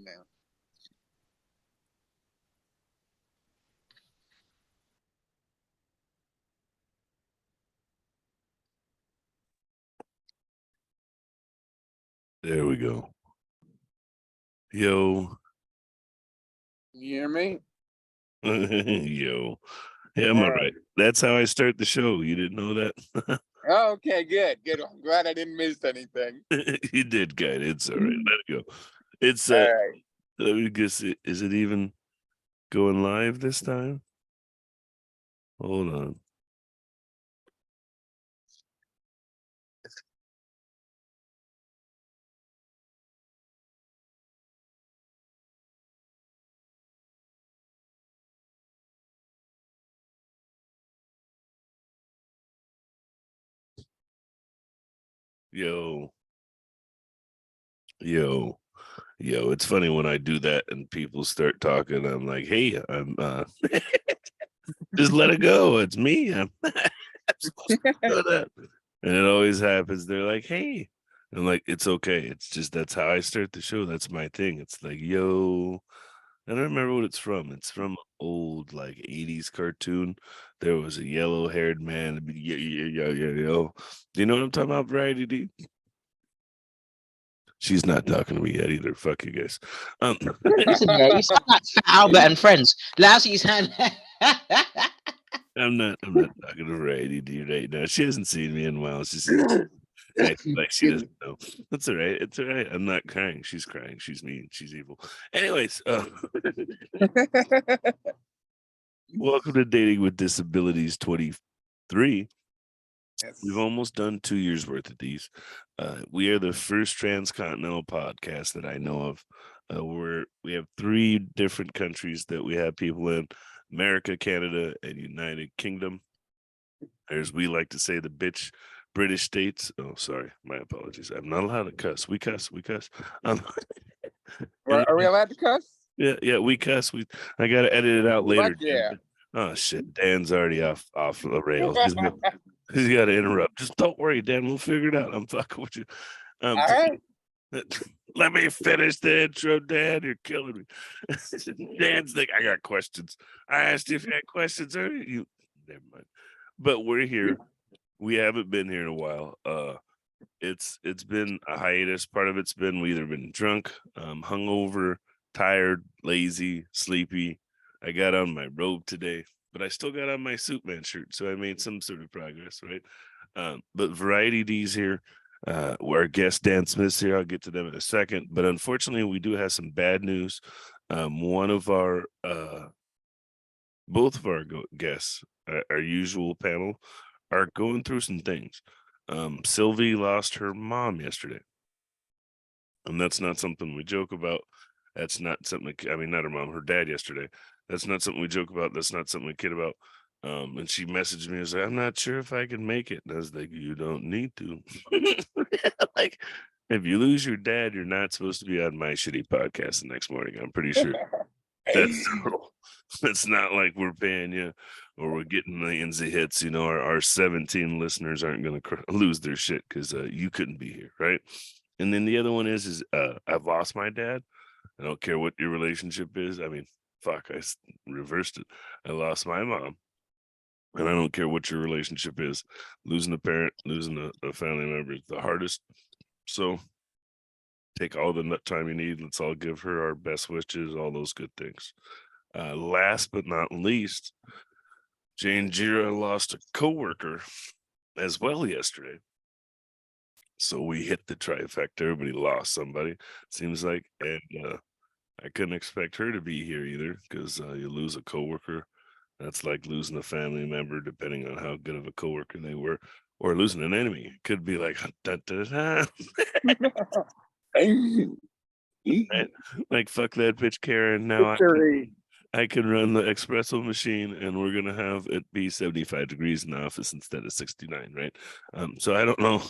now. There we go. Yo. You hear me? Yo. Yeah, I'm All all right. right. That's how I start the show. You didn't know that? Okay, good, good. I'm glad I didn't miss anything. You did, guy. It's all right. Let it go. It's All right. let me guess. Is it even going live this time? Hold on. Yo. Yo. Yo, it's funny when I do that and people start talking. I'm like, hey, I'm just let it go. It's me. I'm supposed to know that. And it always happens. They're like, hey. I'm like, it's okay. It's just that's how I start the show. That's my thing. It's like, yo. I don't remember what it's from. It's from old like 80s cartoon. There was a yellow-haired man. Yo. Do you know what I'm talking about, Variety D? She's not talking to me yet either. Fuck you guys. Listen, yeah, you sound like Fat Albert and Friends. Lousy's hand. I'm not talking to Variety D right now. She hasn't seen me in a while. She says like she doesn't know. That's all right. It's all right. I'm not crying. She's crying. She's mean. She's evil. Anyways, welcome to Dating with Disabilities 23. We've Yes. almost done 2 years worth of these. We are the first transcontinental podcast that I know of. We have 3 different countries that we have people in: America, Canada, and United Kingdom. As we like to say, the British states. Oh, sorry, my apologies. I'm not allowed to cuss. We cuss. Um, and Are we allowed to cuss? yeah, we cuss. I got to edit it out later. Fuck yeah. Oh shit, Dan's already off the rails. He's got to interrupt. Just don't worry, Dan. We'll figure it out. I'm fucking with you. All right. Let me finish the intro, Dan. You're killing me. Dan's like, I got questions. I asked you if you had questions earlier. You never mind. But we're here. We haven't been here in a while. It's been a hiatus. Part of it's been we either been drunk, hungover, tired, lazy, sleepy. I got on my robe today, but I still got on my Suitman shirt, so I made some sort of progress, right? But Variety D's here. Our guest Dan Smith's here. I'll get to them in a second. But unfortunately, we do have some bad news. One of our both of our guests, our usual panel, are going through some things. Sylvie lost her mom yesterday, and that's not something we joke about. That's not something. I mean, not her mom, her dad yesterday. That's not something we joke about. That's not something we kid about. And she messaged me and said, "I'm not sure if I can make it." And I was like, "You don't need to." Like, if you lose your dad, you're not supposed to be on my shitty podcast the next morning. I'm pretty sure. That's the rule. It's not like we're paying you or we're getting millions of hits. You know, our 17 listeners aren't going to lose their shit because you couldn't be here, right? And then the other one is I've lost my dad. I don't care what your relationship is. I mean, fuck, reversed it. I lost my mom. And I don't care what your relationship is. Losing a parent, losing a family member is the hardest. So take all the time you need. Let's all give her our best wishes, all those good things. Last but not least, Jane Jira lost a coworker as well yesterday. So we hit the trifecta. Everybody lost somebody, seems like. And I couldn't expect her to be here either because you lose a coworker. That's like losing a family member, depending on how good of a coworker they were, or losing an enemy. It could be like, da, da, da. Right? Like, fuck that bitch, Karen. Now I can run the espresso machine and we're gonna have it be 75 degrees in the office instead of 69, right? So I don't know.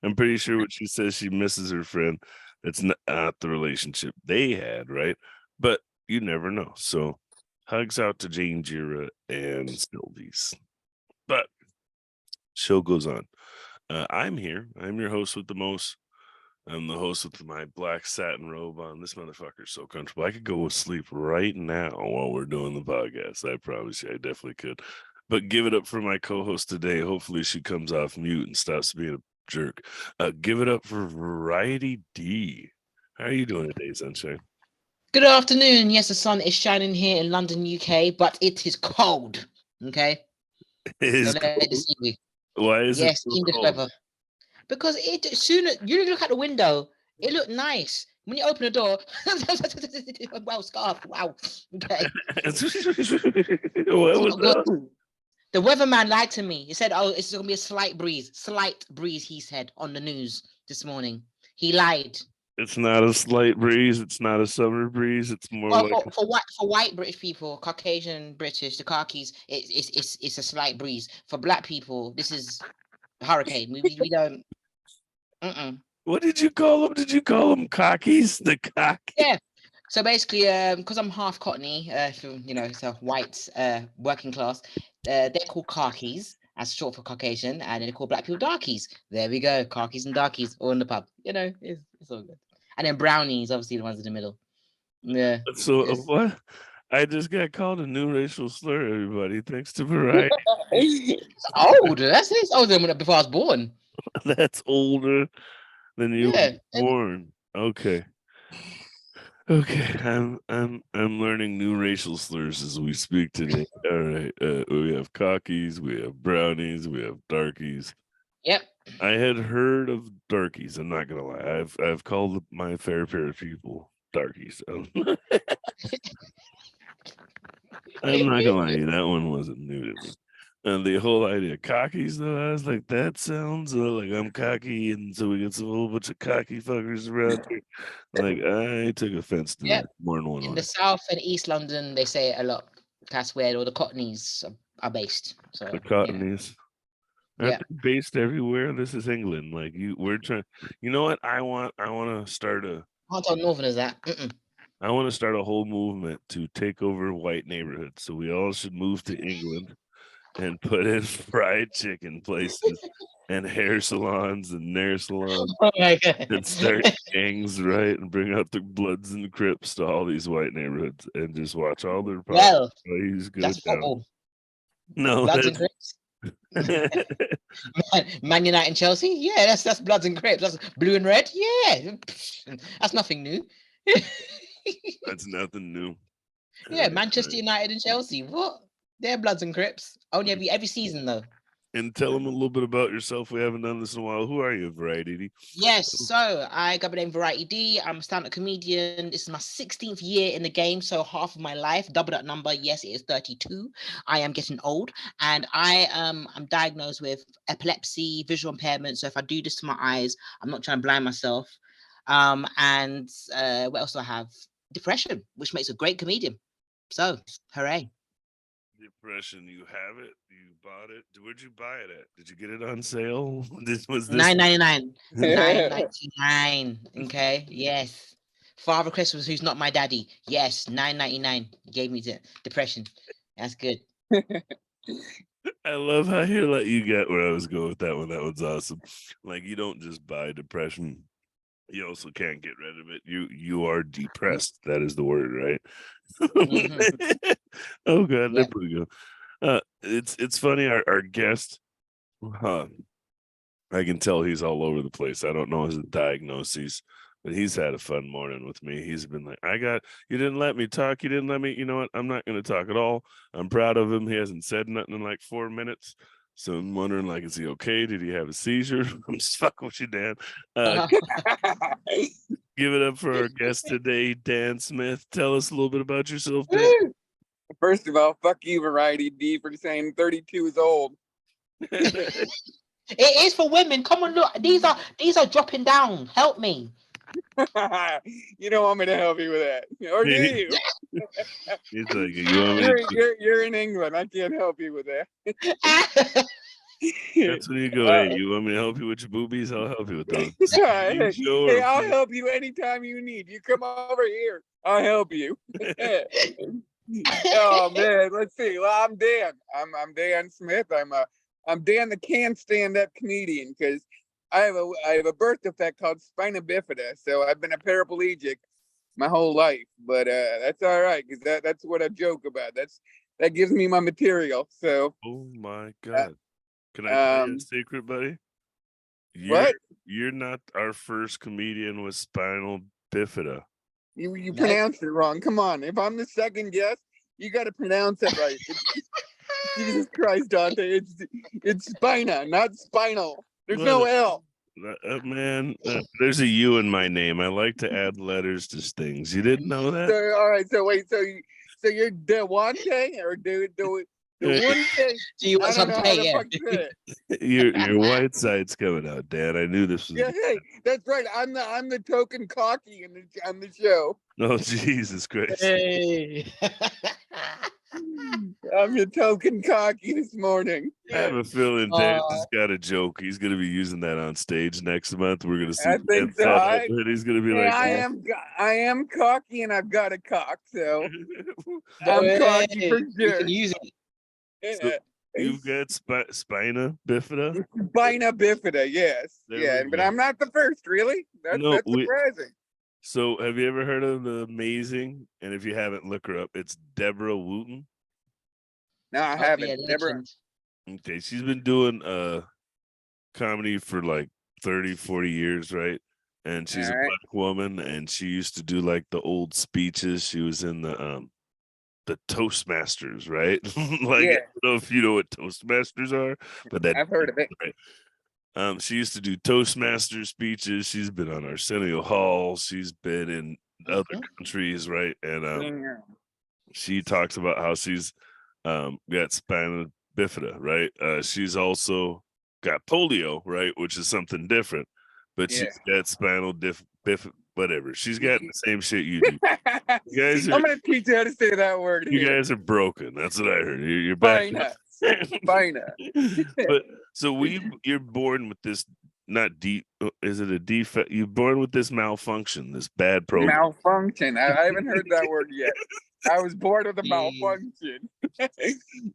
I'm pretty sure what she says, she misses her friend. That's not the relationship they had, right? But you never know. So hugs out to Jane Jira and Sylvie's. But show goes on. I'm here. I'm your host with the most. I'm the host with my black satin robe on. This motherfucker's so comfortable. I could go to sleep right now while we're doing the podcast. I promise you, I definitely could. But give it up for my co-host today. Hopefully she comes off mute and stops being a jerk. Give it up for Variety D. How are you doing today, Sunshine? Good afternoon. Yes, the sun is shining here in London, UK, but it is cold. Okay. It is Don't let it cold. deceive you. Why is Yes, it so English cold? weather. Because it sooner you look at the window, it looked nice. When you open the door, wow, scarf, wow. Okay. What was Good. that? The weatherman lied to me. He said, "Oh, it's gonna be a slight breeze." Slight breeze, he said on the news this morning. He lied. It's not a slight breeze. It's not a summer breeze. It's more Well, like for white British people, Caucasian British, the khakis, it's a slight breeze. For black people, this is a hurricane. We don't. what did you call them? Did you call them cockies? The cock. Yeah. So basically, because I'm half Cockney, so white, working class, they're called khakis, as short for Caucasian, and they're called black people darkies. There we go, khakis and darkies, all in the pub. It's all good. And then brownies, obviously the ones in the middle. Yeah. So what? I just got called a new racial slur, everybody, thanks to Variety. It's old. It's older than before I was born. That's older than you Yeah. were born. Okay. Okay, I'm learning new racial slurs as we speak today. All right, we have cockies, we have brownies, we have darkies. Yep. I had heard of darkies. I'm not gonna lie. I've called my fair share of people darkies. I'm not gonna lie, that one wasn't new to me. And the whole idea, cockies though, I was like, that sounds like I'm cocky, and so we get some whole bunch of cocky fuckers around here. Like I took offense to Yep. that more than one In way. the South and East London, they say it a lot. That's where all the Cockneys are based. So The Cockneys. Aren't they based everywhere? This is England. Like we're trying. You know what? I want to start a. Can't tell Northerners that. I want to start a whole movement to take over white neighborhoods. So we all should move to England and put in fried chicken places and hair salons and nail salons Oh my God. and start gangs, right? And bring out the Bloods and Crips to all these white neighborhoods and just watch all their Well, parties go that's down. football. No, Bloods and Crips. Man United and Chelsea. Yeah, that's Bloods and Crips. That's blue and red. Yeah, that's nothing new. that's nothing new. Yeah, Manchester United and Chelsea. What? They're Bloods and Crips. Only every season though. And tell them a little bit about yourself. We haven't done this in a while. Who are you, Variety? Yes, so I got the name Variety D. I'm a stand-up comedian. This is my 16th year in the game, so half of my life. Double that number. Yes, it is 32. I am getting old, and I'm diagnosed with epilepsy, visual impairment. So if I do this to my eyes, I'm not trying to blind myself. And what else do I have? Depression, which makes a great comedian. So hooray! Depression, you have it? You bought it? Where'd you buy it at? Did you get it on sale? Was this $9.99. $9.99. Okay, yes. Father Christmas, who's not my daddy. Yes, $9.99. Gave me the depression. That's good. I love how you get where I was going with that one. That one's awesome. Like you don't just buy depression. You also can't get rid of it. You are depressed. That is the word, right? Oh god, there we go. It's funny. Our guest, I can tell he's all over the place. I don't know his diagnoses, but he's had a fun morning with me. He's been like, you didn't let me talk. You didn't let me, you know what? I'm not going to talk at all. I'm proud of him. He hasn't said nothing in like 4 minutes. So I'm wondering, like, is he okay? Did he have a seizure? I'm just fucking with you, Dan. Give it up for our guest today, Dan Smith. Tell us a little bit about yourself, Dan. First of all, fuck you, Variety D, for saying 32 is old. It is for women. Come on, look. These are dropping down. Help me. You don't want me to help you with that, or do you? He's like, you want me you're in England. I can't help you with that. That's when you go, hey, you want me to help you with your boobies? I'll help you with those. Hey, I'll help you anytime you need. You come over here. I'll help you. Oh man, let's see. Well, I'm Dan. I'm Dan Smith. I'm Dan the can stand-up comedian because I have a birth defect called spina bifida, so I've been a paraplegic my whole life. But that's all right because that's what I joke about. That gives me my material. So. Oh my God! Can I tell you a secret, buddy? What? You're not our first comedian with spinal bifida. You pronounced it wrong. Come on. If I'm the second guest, you got to pronounce it right. Jesus Christ, Duante. It's spina, not spinal. There's no L. Man, there's a U in my name. I like to add letters to things. You didn't know that? So, all right. So wait. So you're Duante or Duante? Do you want some pay? Yeah. Your white side's coming out, Dan. I knew this was. Yeah, hey, that's right. I'm the token cocky on the show. Oh, Jesus Christ! Hey. I'm the token cocky this morning. I have a feeling Dan has got a joke. He's going to be using that on stage next month. We're going to see. I think so. And he's going to be like, I am cocky and I've got a cock, so I'm cocky for sure. You can use it. So you've got spina bifida? Spina bifida, yes. But I'm not the first, really. That's surprising. So have you ever heard of the amazing, and if you haven't, look her up, it's Deborah Wooten? No, I haven't. Deborah. Okay, she's been doing comedy for like 30, 40 years, right? And she's a Black woman, and she used to do like the old speeches. She was in the Toastmasters, right? I don't know if you know what Toastmasters are, but I've heard of it. Right? She used to do Toastmaster speeches. She's been on Arsenio Hall. She's been in other countries, right? And she talks about how she's got spina bifida, right? She's also got polio, right? Which is something different, but she's got spinal bifida. Whatever. She's got the same shit you do. You guys I'm gonna teach you how to say that word. You guys are broken. That's what I heard. You're back. Spina. But so you're born with this is it a defect? You're born with this malfunction, this bad program. Malfunction. I haven't heard that word yet. I was born with a malfunction.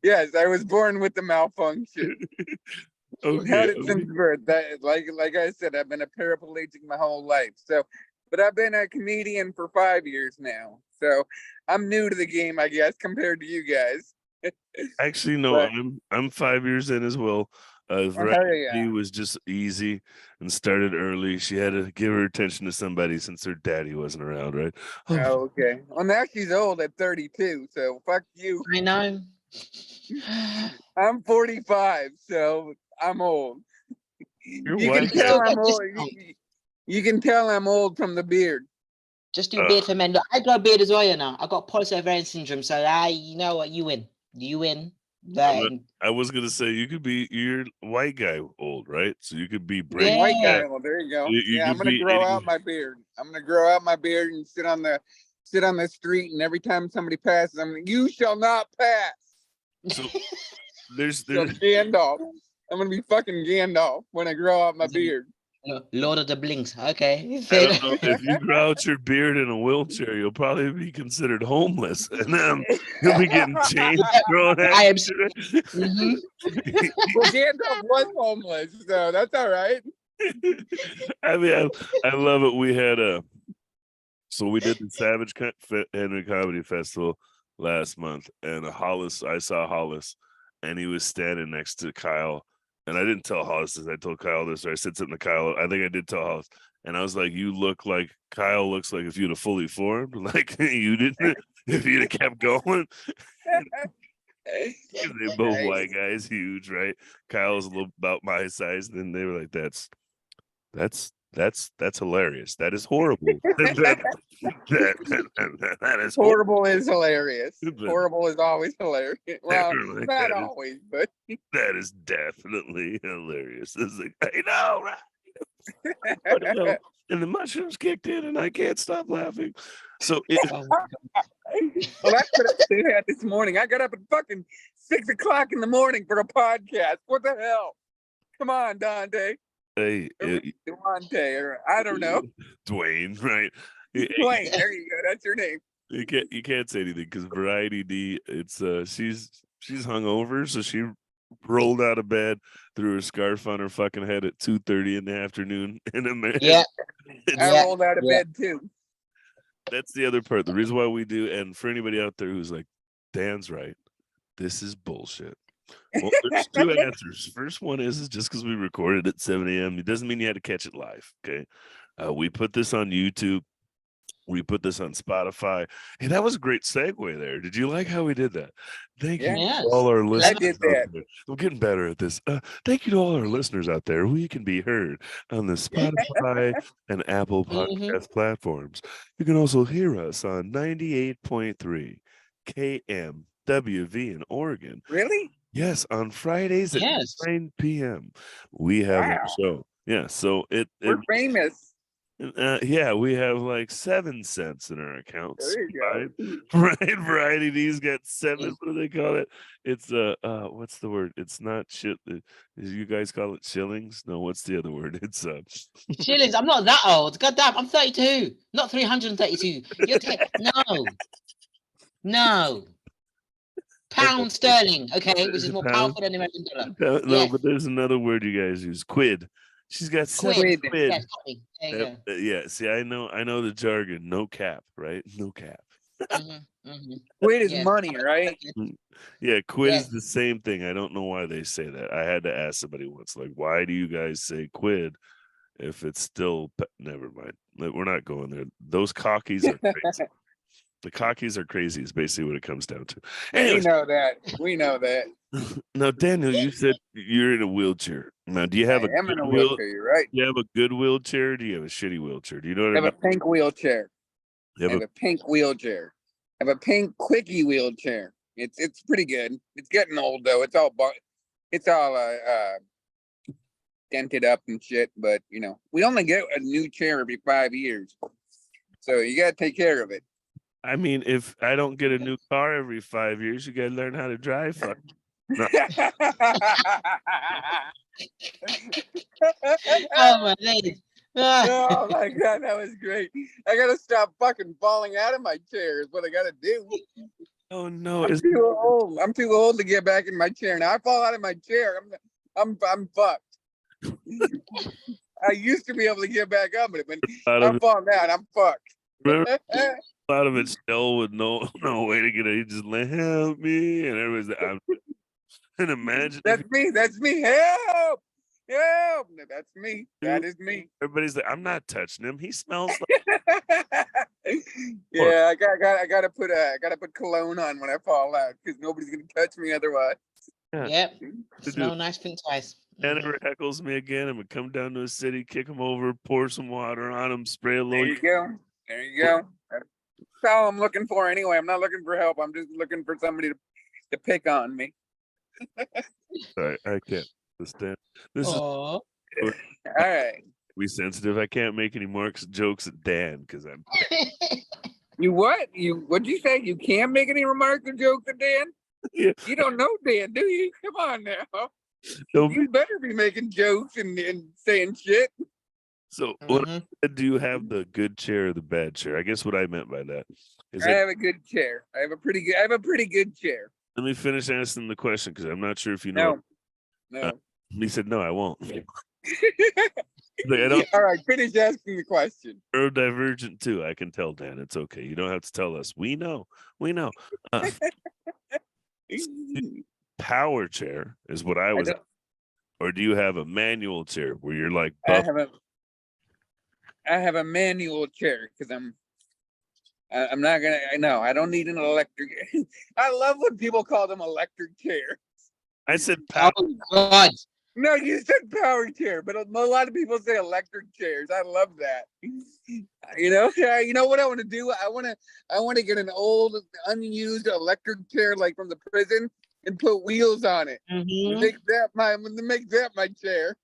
Yes, I was born with the malfunction. Okay. Had it since birth. Like I said, I've been a paraplegic my whole life. But I've been a comedian for 5 years now. So I'm new to the game, I guess, compared to you guys. Actually, no, I'm 5 years in as well. Variety was just easy and started early. She had to give her attention to somebody since her daddy wasn't around, right? Oh, okay. Well, now she's old at 32, so fuck you. I know. I'm 45, so I'm old. You can tell I'm old. You can tell I'm old from the beard. Just do beard for men. Look, I got a beard as well, you know. I got polycystic ovarian syndrome, so you know what, you win. You win. I was gonna say you're white guy old, right? So you could be brave. White guy. Well, there you go. I'm gonna grow out my beard. I'm gonna grow out my beard and sit on the street, and every time somebody passes, you shall not pass. So there's Gandalf. I'm gonna be fucking Gandalf when I grow out my beard. Lord of the Blinks. Okay. I don't know, if you grow out your beard in a wheelchair, you'll probably be considered homeless, and you'll be getting chains thrown at. I am. Well, Gandalf was homeless, so that's all right. I mean, I love it. We had so we did the Savage Henry Comedy Festival last month, and I saw Hollis, and he was standing next to Kyle. And I didn't tell Hollis this. I told Kyle this, or I said something to Kyle. I think I did tell Hollis. And I was like, Kyle looks like if you'd have fully formed. Like, you didn't, if you'd have kept going. They're both white guys, huge, right? Kyle's a little about my size. Then they were like, that's hilarious. That is horrible. that is horrible. Is hilarious. Horrible is always hilarious. Well, not always, but that is definitely hilarious. It's like, I know, right? And the mushrooms kicked in, and I can't stop laughing. So, well, that's what I had this morning. I got up at fucking 6 o'clock in the morning for a podcast. What the hell? Come on, Duante. Hey, Duante, or I don't know. Dwayne, right? Dwayne, there you go. That's your name. You can't say anything because Variety D, it's she's hungover, so she rolled out of bed, threw her scarf on her fucking head at 2:30 in the afternoon. And Yeah. I rolled out of Yeah. bed too. That's the other part. The reason why we do, and for anybody out there who's like, Dan's right, this is bullshit. Well, there's two answers. First one is just because we recorded at 7 a.m. It doesn't mean you had to catch it live. Okay. We put this on YouTube. We put this on Spotify. Hey, that was a great segue there. Did you like how we did that? Thank you Yes. to all our I listeners. did out that. there. We're getting better at this. Thank you to all our listeners out there. We can be heard on the Spotify and Apple podcast platforms. You can also hear us on 98.3 KMWV in Oregon. Really? Yes, on Fridays at Yes. 9 p.m. We have a Wow. show. Yeah, so We're famous. yeah, we have like 7 cents in our accounts. There you go. Right, Variety D's got 7. What do they call it? It's what's the word? It's not shit. You guys call it shillings? No, what's the other word? It's Shillings. I'm not that old. God damn, I'm 32, not 332. You're no. Pound sterling, okay, which is more powerful than the American dollar. No, Yes. but there's another word you guys use. Quid. She's got 7 Quid. quid. Yes, copy. There you go. Yeah, see, I know the jargon. No cap, right? No cap. Quid is Yes. money, right? Yeah, quid Yes. is the same thing. I don't know why they say that. I had to ask somebody once, like, why do you guys say quid if it's still? Never mind. We're not going there. Those cockies are crazy. The cockies are crazy is basically what it comes down to. We Anyways, know that. We know that. now Daniel, you said you're in a wheelchair. Now, do you have I am in a good wheelchair. You're right. Do you have a good wheelchair? Or do you have a shitty wheelchair? Do you know what I I have a mean? pink wheelchair. You I have a pink wheelchair. I have a pink quickie wheelchair. It's pretty good. It's getting old though. It's all dented up and shit. But you know, we only get a new chair every 5 years, so you gotta take care of it. I mean, if I don't get a new car every 5 years, you gotta learn how to drive. Fuck. No. Oh my lady. Oh my god, that was great. I gotta stop fucking falling out of my chair is what I gotta do. Oh no, I'm too old. I'm too old to get back in my chair. Now I fall out of my chair, I'm fucked. I used to be able to get back up, but I'm falling down, I'm fucked. remember a lot of it still with no way to get it. You just like, help me, and everybody's like, and imagine That's me. Help! Help! That's me. That is me. everybody's like, I'm not touching him. He smells like Yeah, I gotta put cologne on when I fall out because nobody's gonna touch me otherwise. Yep. Smell nice, think twice. And ever heckles me again, I'm gonna come down to a city, kick him over, pour some water on him, spray a There little. you go. There you go. That's all I'm looking for anyway. I'm not looking for help. I'm just looking for somebody to pick on me. I can't understand. This is Aw. All right. be sensitive. I can't make any more jokes at Dan because I'm. You what? What'd you say? You can't make any remarks or jokes at Dan? Yeah. You don't know Dan, do you? Come on now. Don't You better be making jokes and saying shit. So, what do you have, the good chair or the bad chair? I guess what I meant by that is I have a good chair. I have a pretty good chair. let me finish asking the question because I'm not sure if you know. No. He said, no, I won't. Like, I don't. All right, finish asking the question. Neurodivergent too. I can tell, Dan. It's okay. You don't have to tell us. We know. Power chair is what I was. Or do you have a manual chair where you're like? I have a manual chair because I'm not gonna. No, I don't need an electric. I love when people call them electric chairs. I said power. Oh God. No, you said power chair, but a lot of people say electric chairs. I love that. You know what I want to do? I want to get an old, unused electric chair, like from the prison, and put wheels on it. Make that my chair.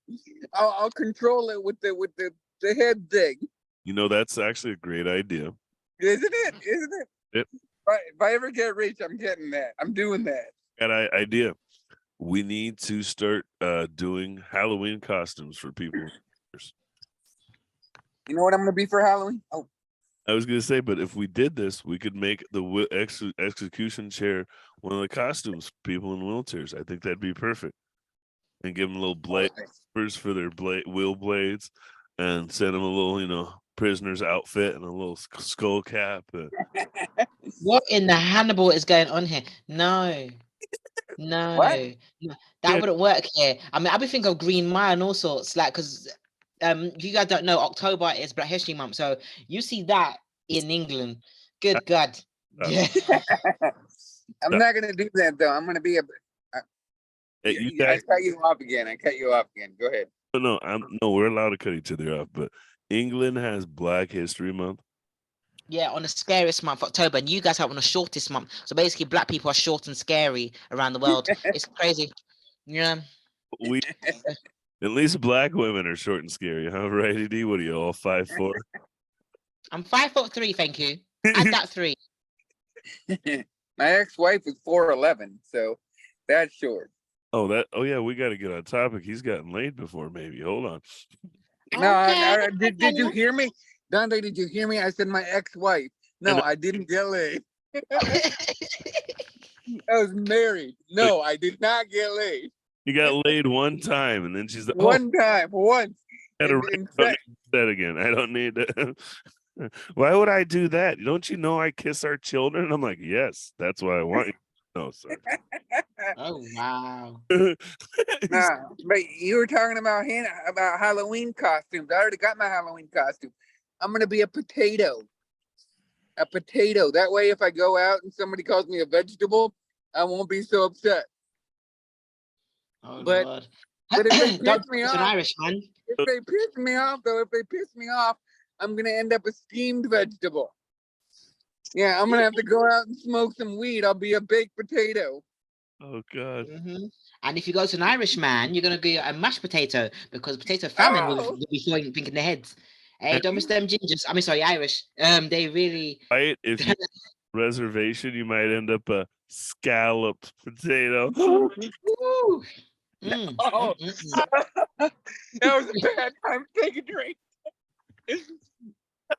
I'll control it with the head thing. You know, that's actually a great idea. Isn't it? Yep. If I ever get rich, I'm getting that. I'm doing that. Got an idea. We need to start doing Halloween costumes for people. You know what I'm gonna be for Halloween? Oh, I was gonna say, but if we did this, we could make the execution chair one of the costumes for people in wheelchairs. I think that'd be perfect. and give them little blade for their wheel blades, and send them a little, prisoner's outfit and a little skull cap. What in the Hannibal is going on here? No, no, that wouldn't work here. I mean, I've been thinking of Green Mile and all sorts, like, because you guys don't know, October is Black History Month, so you see that in England. Good God. Yeah. I'm not gonna do that though. I'm gonna be I cut you off again. Go ahead. No, we're allowed to cut each other off, but England has Black History Month. Yeah, on the scariest month, October, and you guys have on the shortest month. So basically, Black people are short and scary around the world. It's crazy. Yeah. At least Black women are short and scary, huh? Right, Ed? What are you, all 5'4"? I'm 5'3", thank you. Add that 3. My ex-wife is 4'11", so that's short. Oh yeah, we got to get on topic. He's gotten laid before, maybe. Hold on. No, did you hear me? Duante, did you hear me? I said my ex-wife. No, I didn't get laid. I was married. No, I did not get laid. You got laid one time, and then she's like, once. That again. I don't need to. Why would I do that? Don't you know I kiss our children? I'm like, yes, that's why I want you. No, sorry. Oh wow. But you were talking about Halloween costumes. I already got my Halloween costume. I'm gonna be a potato. A potato. That way, if I go out and somebody calls me a vegetable, I won't be so upset. Oh but Lord. if they piss me off, Irishman. if they piss me off, I'm gonna end up a steamed vegetable. Yeah, I'm gonna have to go out and smoke some weed. I'll be a baked potato. Oh God. Mm-hmm. And if you go to an Irishman, you're gonna be a mashed potato, because potato famine will be throwing in their heads. Hey, don't miss them gingers. I mean, sorry, Irish. They really. Right. If you reservation, you might end up a scalloped potato. Ooh. That was a bad time to take a drink.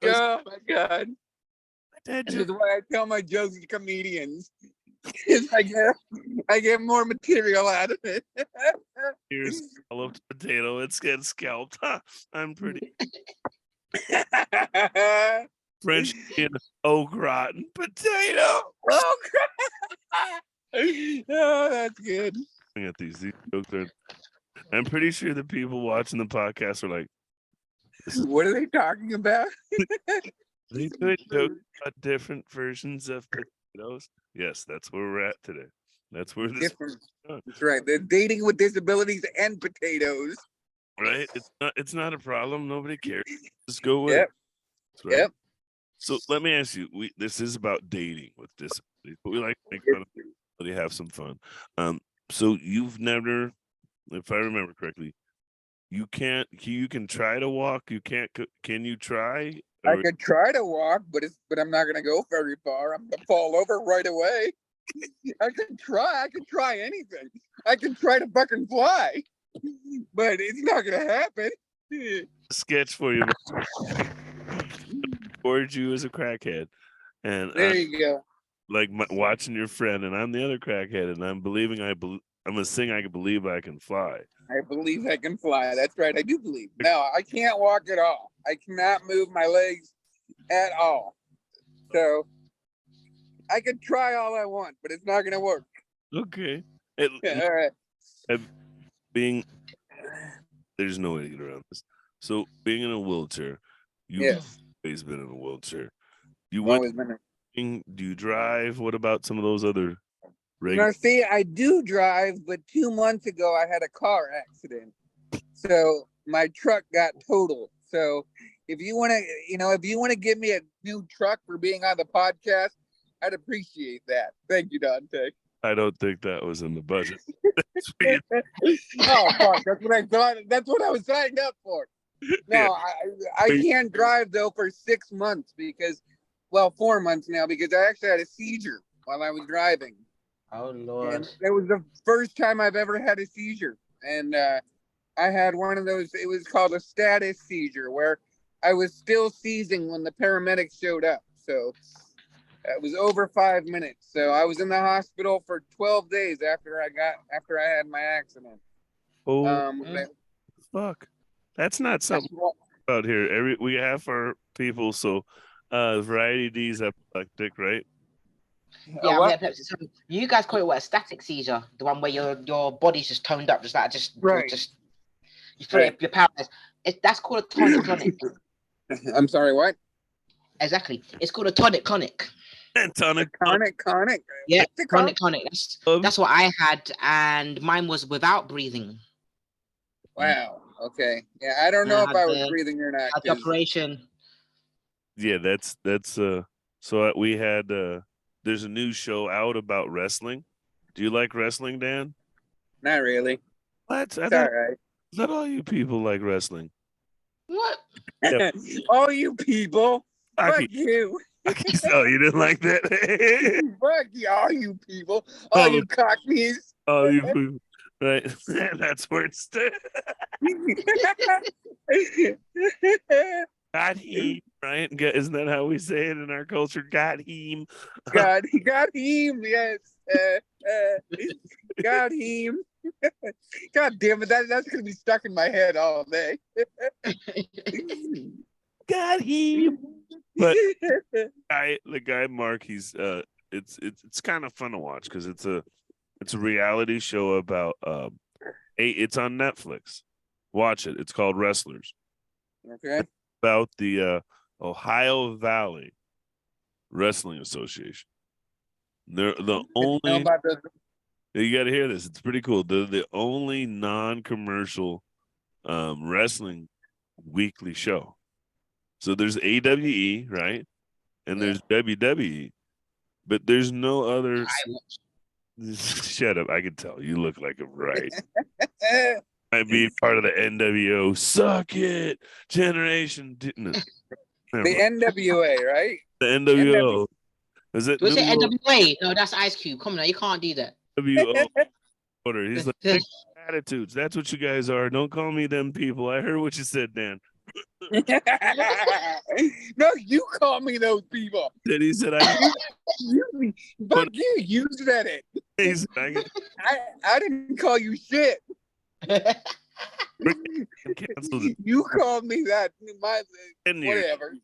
Oh my God. This is why I tell my jokes to comedians. I get more material out of it. Here's scalloped potato. It's getting scalped. I'm pretty. French au gratin potato. Oh, that's good. At these jokes are. I'm pretty sure the people watching the podcast are like, what are they talking about? They doing jokes about different versions of potatoes. Yes, that's where we're at today. That's where this. That's right. They're dating with disabilities and potatoes. Right. It's not a problem. Nobody cares. Just go with it. Right? Yep. So let me ask you. This is about dating with disabilities, but we like to make fun of people, have some fun. So you've never, if I remember correctly, you can try to walk. You can't. Can you try? I could try to walk, but I'm not gonna go very far. I'm gonna fall over right away. I could try anything. I could try to fucking fly, but it's not gonna happen. Sketch for you. Record you as a crackhead, and there you go. Like watching your friend, and I'm the other crackhead, and I'm gonna sing. I can believe I can fly. I believe I can fly. That's right. I do believe. No, I can't walk at all. I cannot move my legs at all. So I could try all I want, but it's not going to work. Okay. All right. There's no way to get around this. So being in a wheelchair, you've always been in a wheelchair. Do you drive? What about some of those other? Now, see, I do drive, but 2 months ago I had a car accident, so my truck got totaled. So, if you want to give me a new truck for being on the podcast, I'd appreciate that. Thank you, Duante. I don't think that was in the budget. Oh, fuck! That's what I thought. That's what I was signed up for. No, I can't drive though for 6 months 4 months now, because I actually had a seizure while I was driving. Oh Lord! And it was the first time I've ever had a seizure, and I had one of those. It was called a status seizure, where I was still seizing when the paramedics showed up. So it was over 5 minutes. So I was in the hospital for 12 days after I had my accident. Oh, Like, fuck. That's not something out here. We have our people, so variety D is epileptic, right? Yeah, what? epilepsy. So you guys call it what? A static seizure, the one where your body's just toned up, Right. You feel Right. you're powerless. That's called a tonic-clonic. I'm sorry, what? Exactly. It's called a tonic-clonic. Tonic. Conic. Yeah, What's it called? tonic-clonic. That's what I had, and mine was without breathing. Wow. Okay. Yeah, I don't know if I was breathing or not. Had the operation. Yeah, that's so we had there's a new show out about wrestling. Do you like wrestling, Dan? Not really. What? It's all right. Not all you people like wrestling. What? Yeah. All you people. Fuck you. Oh, you didn't like that? Fuck you, all you people. All you cockneys. Oh, you people. Right. That's where it started. Got him, right? Isn't that how we say it in our culture? Got him. Got him, yes. Got him. God damn it, that's gonna be stuck in my head all day. Got him. But the guy Mark, he's it's kind of fun to watch because it's a reality show about it's on Netflix. Watch it. It's called Wrestlers. Okay. It's about the Ohio Valley Wrestling Association. They're the only. You got to hear this. It's pretty cool. They're the only non-commercial wrestling weekly show. So there's AWE, right? And there's WWE, but there's no other. Shut up! I can tell you look like a right. Might be part of the NWO. Suck it, generation. No. The NWA, right? The NWO. Is it? Was it NWA? No, that's Ice Cube. Come on, now, you can't do that. NWO. Order. He's like attitudes. That's what you guys are. Don't call me them people. I heard what you said, Dan. No, you call me those people. Then he said, Fuck you. You said it. He said, I didn't call you shit. You called me that. Whatever.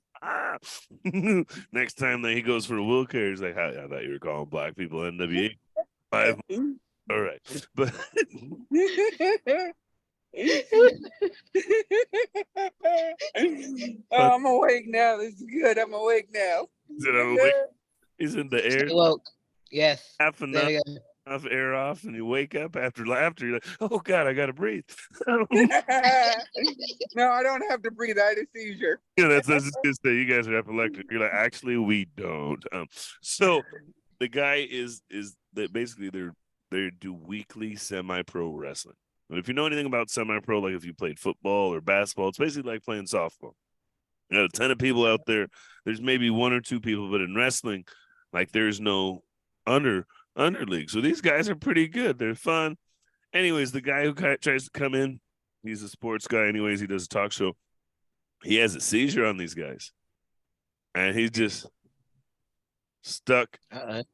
Next time that he goes for a wheelchair, he's like, I thought you were calling black people NWA. 5. All right. But I'm awake now. This is good. I'm awake now. He's in the air. Well, yes. Half air off, and you wake up after laughter. You're like, oh God, I gotta breathe. No, I don't have to breathe. I had a seizure. Yeah, that's just say you guys are epileptic. You're like, actually, we don't. So the guy is that basically they do weekly semi-pro wrestling. But if you know anything about semi-pro, like if you played football or basketball, it's basically like playing softball. You got a ton of people out there. There's maybe 1 or 2 people, but in wrestling, like there's no underleague. So these guys are pretty good. They're fun. Anyways, the guy who tries to come in, he's a sports guy. Anyways, he does a talk show. He has a seizure on these guys, and he's just stuck, and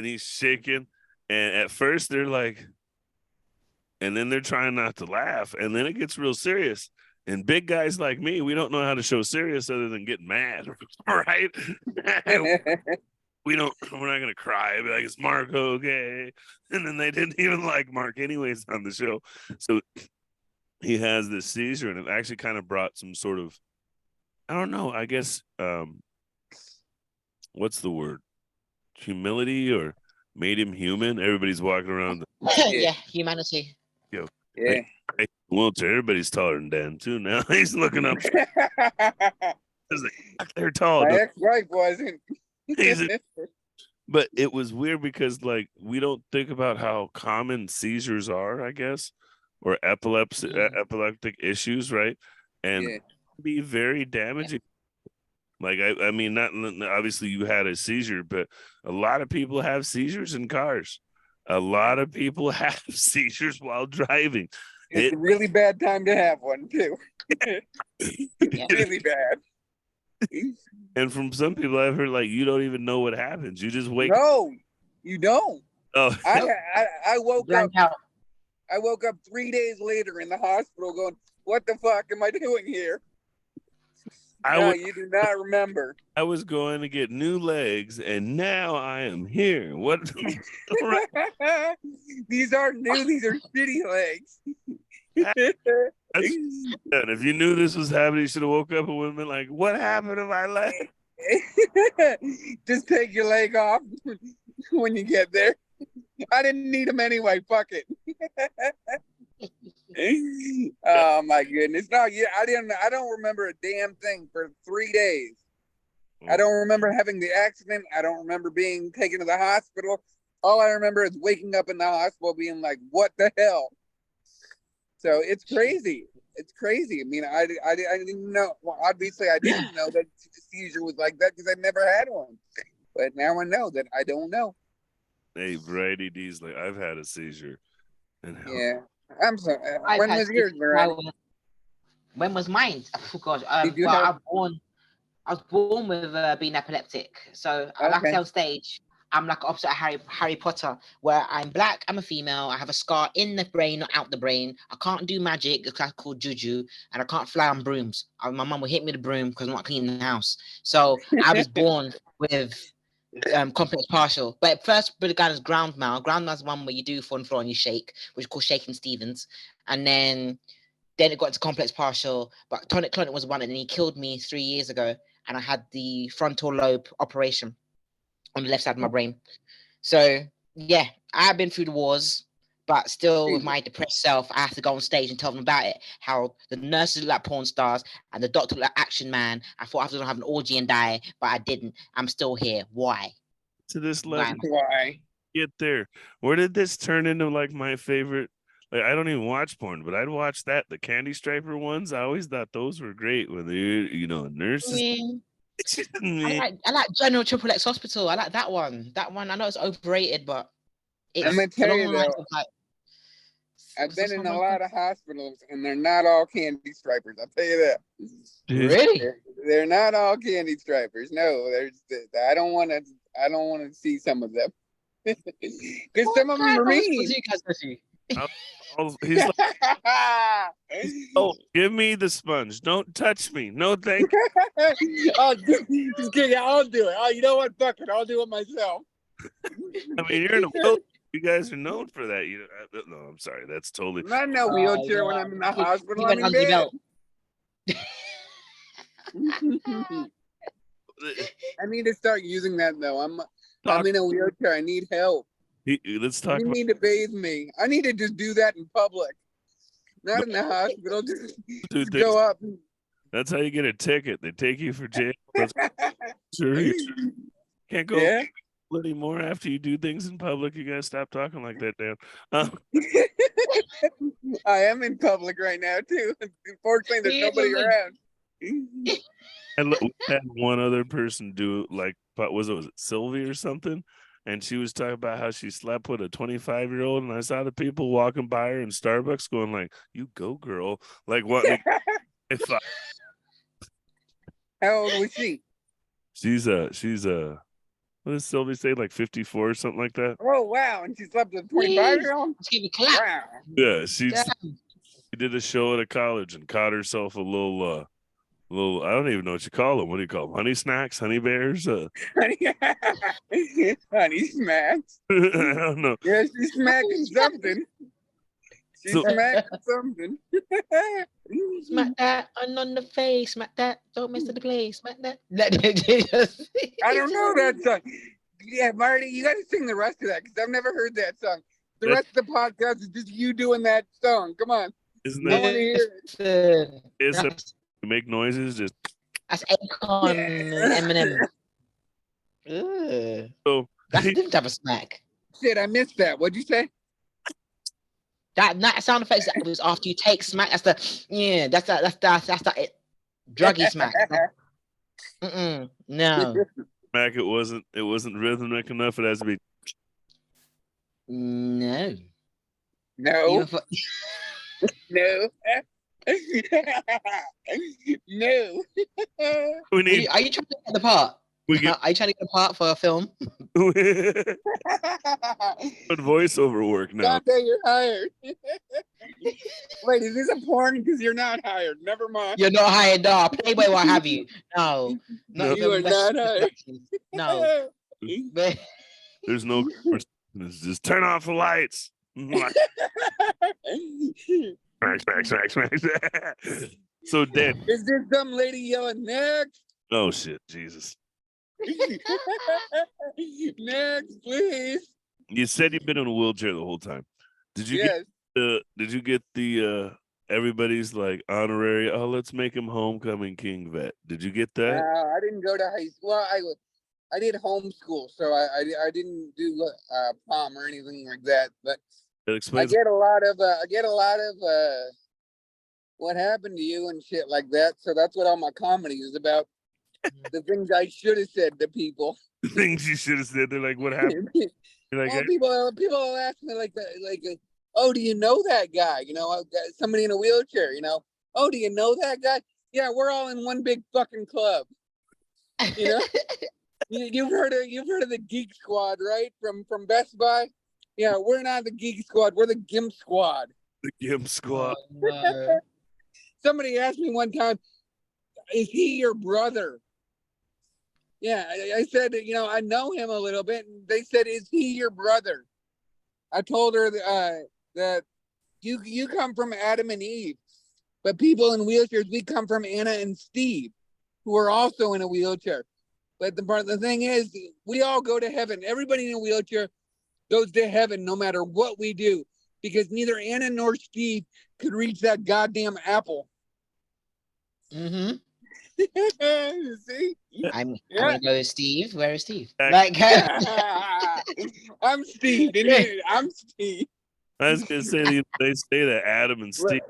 he's shaking. And at first, they're like, and then they're trying not to laugh, and then it gets real serious. And big guys like me, we don't know how to show serious other than getting mad, right? We're not going to cry. Be like, it's Mark, okay? And then they didn't even like Mark anyways on the show. So he has this seizure, and it actually kind of brought some sort of, I don't know, I guess, what's the word? Humility, or made him human? Everybody's walking around. Yeah, humanity. Yo, yeah. Well, everybody's taller than Dan, too, now. He's looking up. They're tall. My ex-wife wasn't. But it was weird because, like, we don't think about how common seizures are, I guess, or epileptic issues, right? And be very damaging. Like, I mean, not obviously you had a seizure, but a lot of people have seizures in cars. A lot of people have seizures while driving. It's a really bad time to have one, too. Really bad. And from some people I've heard, like, you don't even know what happens. You just wake up. No, you don't. Oh, I woke up. I woke up 3 days later in the hospital going, what the fuck am I doing here? No, you do not remember. I was going to get new legs, and now I am here. What? These aren't new. These are shitty legs. And if you knew this was happening, you should have woke up and would have been like, "What happened to my leg?" Just take your leg off when you get there. I didn't need them anyway. Fuck it. Oh my goodness! No, yeah, I don't remember a damn thing for 3 days. I don't remember having the accident. I don't remember being taken to the hospital. All I remember is waking up in the hospital being like, "What the hell?" So it's crazy. It's crazy. I mean, I didn't know. Well, obviously, I didn't know that seizure was like that because I never had one. But now I know that I don't know. Hey, Variety D's like, I've had a seizure. And yeah, I'm sorry. When was yours, Variety? When was mine? Oh gosh. Well, I was born with being epileptic. So like I say on stage, I'm like opposite of Harry Potter, where I'm black, I'm a female, I have a scar in the brain, not out the brain. I can't do magic, it's called juju, and I can't fly on brooms. My mum will hit me with a broom because I'm not cleaning the house. So I was born with complex partial. But first began as ground mal. Ground mal is one where you do fall on the floor and you shake, which is called shaking Stevens. And then it got to complex partial, but tonic clonic was one, and then he killed me 3 years ago, and I had the frontal lobe operation on the left side of my brain. So yeah, I've been through the wars, but still with my depressed self, I have to go on stage and tell them about it. How the nurses look like porn stars and the doctor look like action man. I thought I was gonna have an orgy and die, but I didn't. I'm still here. Why? To this level, why? Get there. Where did this turn into like my favorite? Like, I don't even watch porn, but I'd watch that. The Candy Striper ones. I always thought those were great when they, nurses. I like General Triple X Hospital. I like that one. That one, I know it's overrated, but it's I'm gonna tell you though. I've been in a lot of hospitals, and they're not all Candy Stripers. I'll tell you that. Really? They're not all Candy Stripers. No, I don't want to see some of them because some of them are mean. He's like, oh, give me the sponge. Don't touch me. No, thank you. I'll do it. Oh, you know what? Fuck it. I'll do it myself. I mean, you're in a wheelchair. You guys are known for that. No, I'm sorry. That's totally. I'm not in a wheelchair when I'm in the hospital. I'm in bed. I need to start using that though. I'm in a wheelchair. I need help. Let's talk. You need to bathe me. I need to just do that in public, not in the hospital. Just go up. That's how you get a ticket. They take you for jail. Sure, you can't go anymore after you do things in public. You gotta stop talking like that, Dan. I am in public right now too. Unfortunately, there's nobody around. And we had one other person do like, was it Sylvie or something? And she was talking about how she slept with a 25-year-old, and I saw the people walking by her in Starbucks going like, "You go, girl!" Like what? How old was she? She's what does Sylvie say? Like 54 or something like that. Oh wow! And she slept with a 25-year-old. Wow. Yeah, she did a show at a college and caught herself a little. I don't even know what you call them. What do you call them? Honey snacks, honey bears, honey smacks. I don't know. Yeah, she's smacking something. Smacking something. Smack that on the face. Smack that. Don't mess with the place. Smack that. I don't know that song. Yeah, Marty, you got to sing the rest of that because I've never heard that song. The rest of the podcast is just you doing that song. Come on. Isn't that? I want to hear it. Make noises, just that's Akon and Eminem. So that's a different type of smack. Shit, I missed that. What'd you say? That sound effects that was after you take smack. That's the that druggy smack. No. Smack. It wasn't rhythmic enough. It has to be. No. No. No. No. Are you trying to get the part? We get Are you trying to get a part for a film? good voiceover work now. Dante, you're hired. Wait, is this a porn? Because you're not hired. Never mind. You're not hired, no. Playboy will have you. No. No. Not You are even not hired. No. There's no conversation. It's just turn off the lights. Smack, smack, smack, smack. So dead. Is there some lady yelling next? Oh shit, Jesus. Next, please. You said you've been in a wheelchair the whole time. Did you Yes. get the everybody's like honorary, oh, let's make him homecoming king vet? Did you get that? I didn't go to high school. Well, I did homeschool, so I didn't do prom or anything like that. But That I explains get a lot of what happened to you and shit like that. So that's what all my comedy is about. The things I should have said to people. the things you should have said. They're like, what happened? You're like, Well, people ask me oh, do you know that guy? You know, somebody in a wheelchair. You know, oh, do you know that guy? Yeah, we're all in one big fucking club. You know, you've heard of the Geek Squad, right? From Best Buy. Yeah, we're not the Geek Squad. We're the Gimp Squad. the Gimp Squad. Oh, no. Somebody asked me one time, "Is he your brother?" Yeah, I said, you know, I know him a little bit. And they said, "Is he your brother?" I told her that you come from Adam and Eve, but people in wheelchairs, we come from Anna and Steve, who are also in a wheelchair. But the thing is, we all go to heaven. Everybody in a wheelchair goes to heaven no matter what we do, because neither Anna nor Steve could reach that goddamn apple. Mm-hmm. See? I'm gonna go with Steve. Where is Steve? Like- I'm Steve. I'm Steve. I was gonna say they say that Adam and Steve.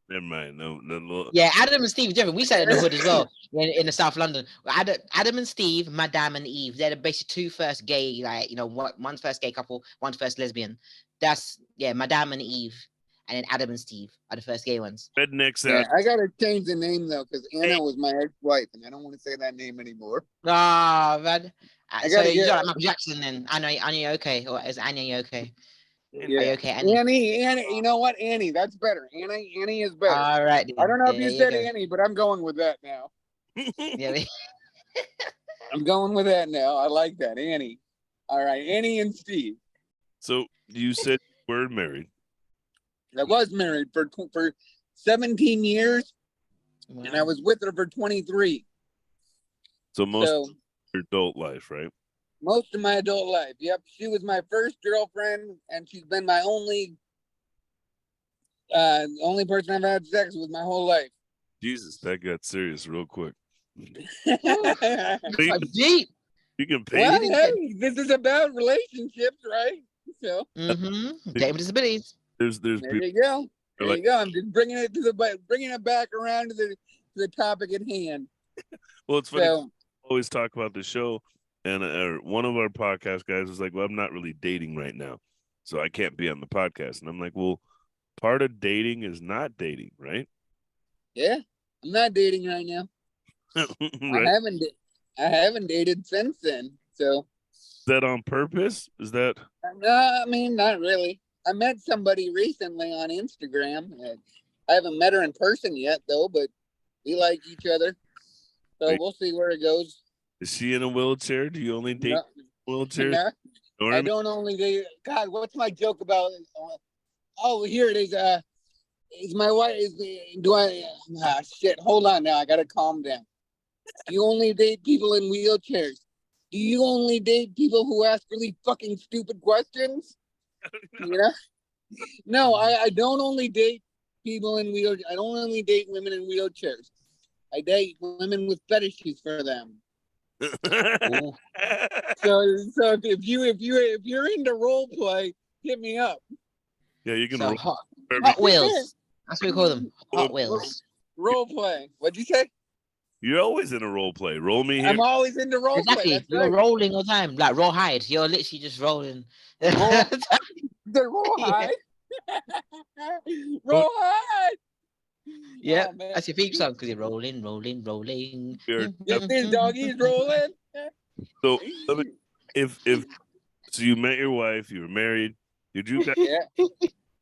Never mind. No. Yeah, Adam and Steve different. We said it in the hood as well in the South London. Adam and Steve, Madame and Eve. They're the basically two first gay, like, you know, one's first gay couple, one's first lesbian. That's Madame and Eve, and then Adam and Steve are the first gay ones. Rednecks Yeah, out. I gotta change the name though, because Anna was my ex-wife, and I don't want to say that name anymore. Ah, man. I So gotta you get- got like Michael Jackson then. Annie okay, or is Annie okay? Yeah. Are you okay, Annie? Annie, you know what? Annie, that's better. Annie is better. All right. I don't know if there you said go. Annie, but I'm going with that now. Yeah. I'm going with that now. I like that. Annie. All right, Annie and Steve. So you said you were married. I was married for 17 years, and I was with her for 23. So most So of your adult life, right? most of my adult life. Yep, she was my first girlfriend, and she's been my only person I've had sex with my whole life. Jesus, that got serious real quick. So deep. You can pay. Well, hey, this is about relationships, right? So Mm-hmm. Dating with disabilities. There's there people you go. There like- you go. I'm just bringing it back around to the topic at hand. well, it's funny. So We always talk about the show, and one of our podcast guys was like, "Well, I'm not really dating right now, so I can't be on the podcast." And I'm like, "Well, part of dating is not dating, right?" yeah, I'm not dating right now. Right? I haven't dated since then. So Is that on purpose? Is that no, I mean, not really. I met somebody recently on Instagram. I haven't met her in person yet, though, but we like each other. So Right. we'll see where it goes. is she in a wheelchair? Do you only date wheelchairs? No, Or I don't only date. God, what's my joke about? Oh, here it is. Is my wife? Do I? Shit. Hold on now. I gotta calm down. Do you only date people in wheelchairs? Do you only date people who ask really fucking stupid questions? You know? No, I don't only date people in wheelchairs. I don't only date women in wheelchairs. I date women with fetishes for them. Ooh. So if you're into role play, hit me up. Yeah, you can So roll. Hot Wheels. That's what we call them. Hot Wheels. Role play. What'd you say? You're always in a role play. Roll me here. I'm always into role play. Exactly. That's You're right. rolling all the time. Like roll hide. You're literally just rolling. The roll high. Roll high. Yeah, Oh, man. that's your theme song because you're rolling, rolling, rolling. You're- Get this doggies rolling. So let me, if so, you met your wife, you were married. Did you got Yeah.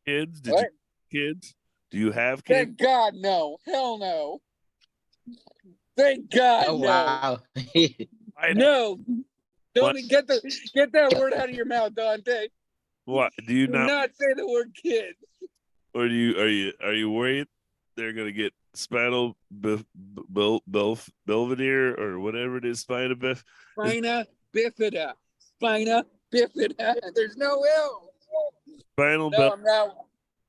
kids? Did you What? have kids? Do you have kids? Thank God, no. Hell no. Thank God, Oh no. wow. No. What? Don't get that word out of your mouth, Dante. What do you Do not, not say the word kids. or do you are you worried they're gonna get spinal belvedere or whatever it is, spina Spina bifida. Spina bifida. There's no L. spinal No, I'm not.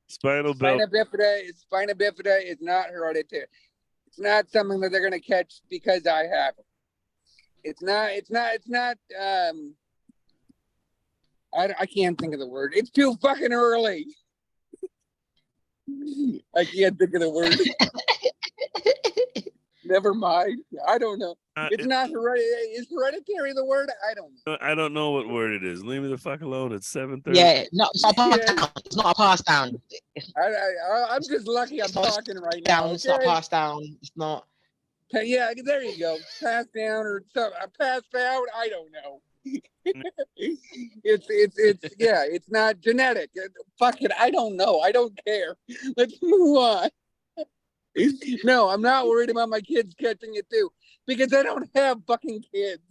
spinal belt. Spina bifida is not hereditary. It's not something that they're gonna catch because I have it. It's not. I can't think of the word. It's too fucking early. I can't think of the word. Never mind. I don't know. It's not hereditary. Is hereditary the word? I don't know. I don't know what word it is. Leave me the fuck alone. It's 7:30. Yeah, no, it's not a pass Yeah. down. It's not a pass down. I'm just lucky I'm It's not talking right now. down. It's not Okay? passed down. It's not. Yeah, there you go. Passed down or something. Passed out. I don't know. It's not genetic. Fuck it. I don't know. I don't care. Let's move on. No, I'm not worried about my kids catching it too because I don't have fucking kids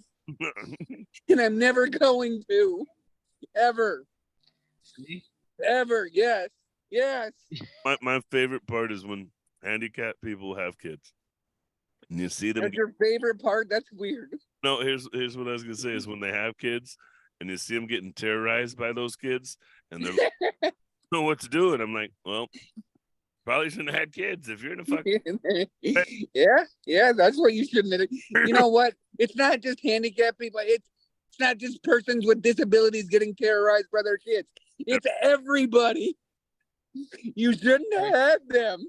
and I'm never going to ever. Ever. Yes. My favorite part is when handicapped people have kids. And you see them. That's your favorite part? That's weird. No, here's what I was gonna say is when they have kids and you see them getting terrorized by those kids and they're like, I don't know what to do. And I'm like, well, probably shouldn't have had kids if you're in a fucking Yeah, that's what you shouldn't have. You know what? It's not just handicapped people. It's not just persons with disabilities getting terrorized by their kids. It's everybody. You shouldn't have had them.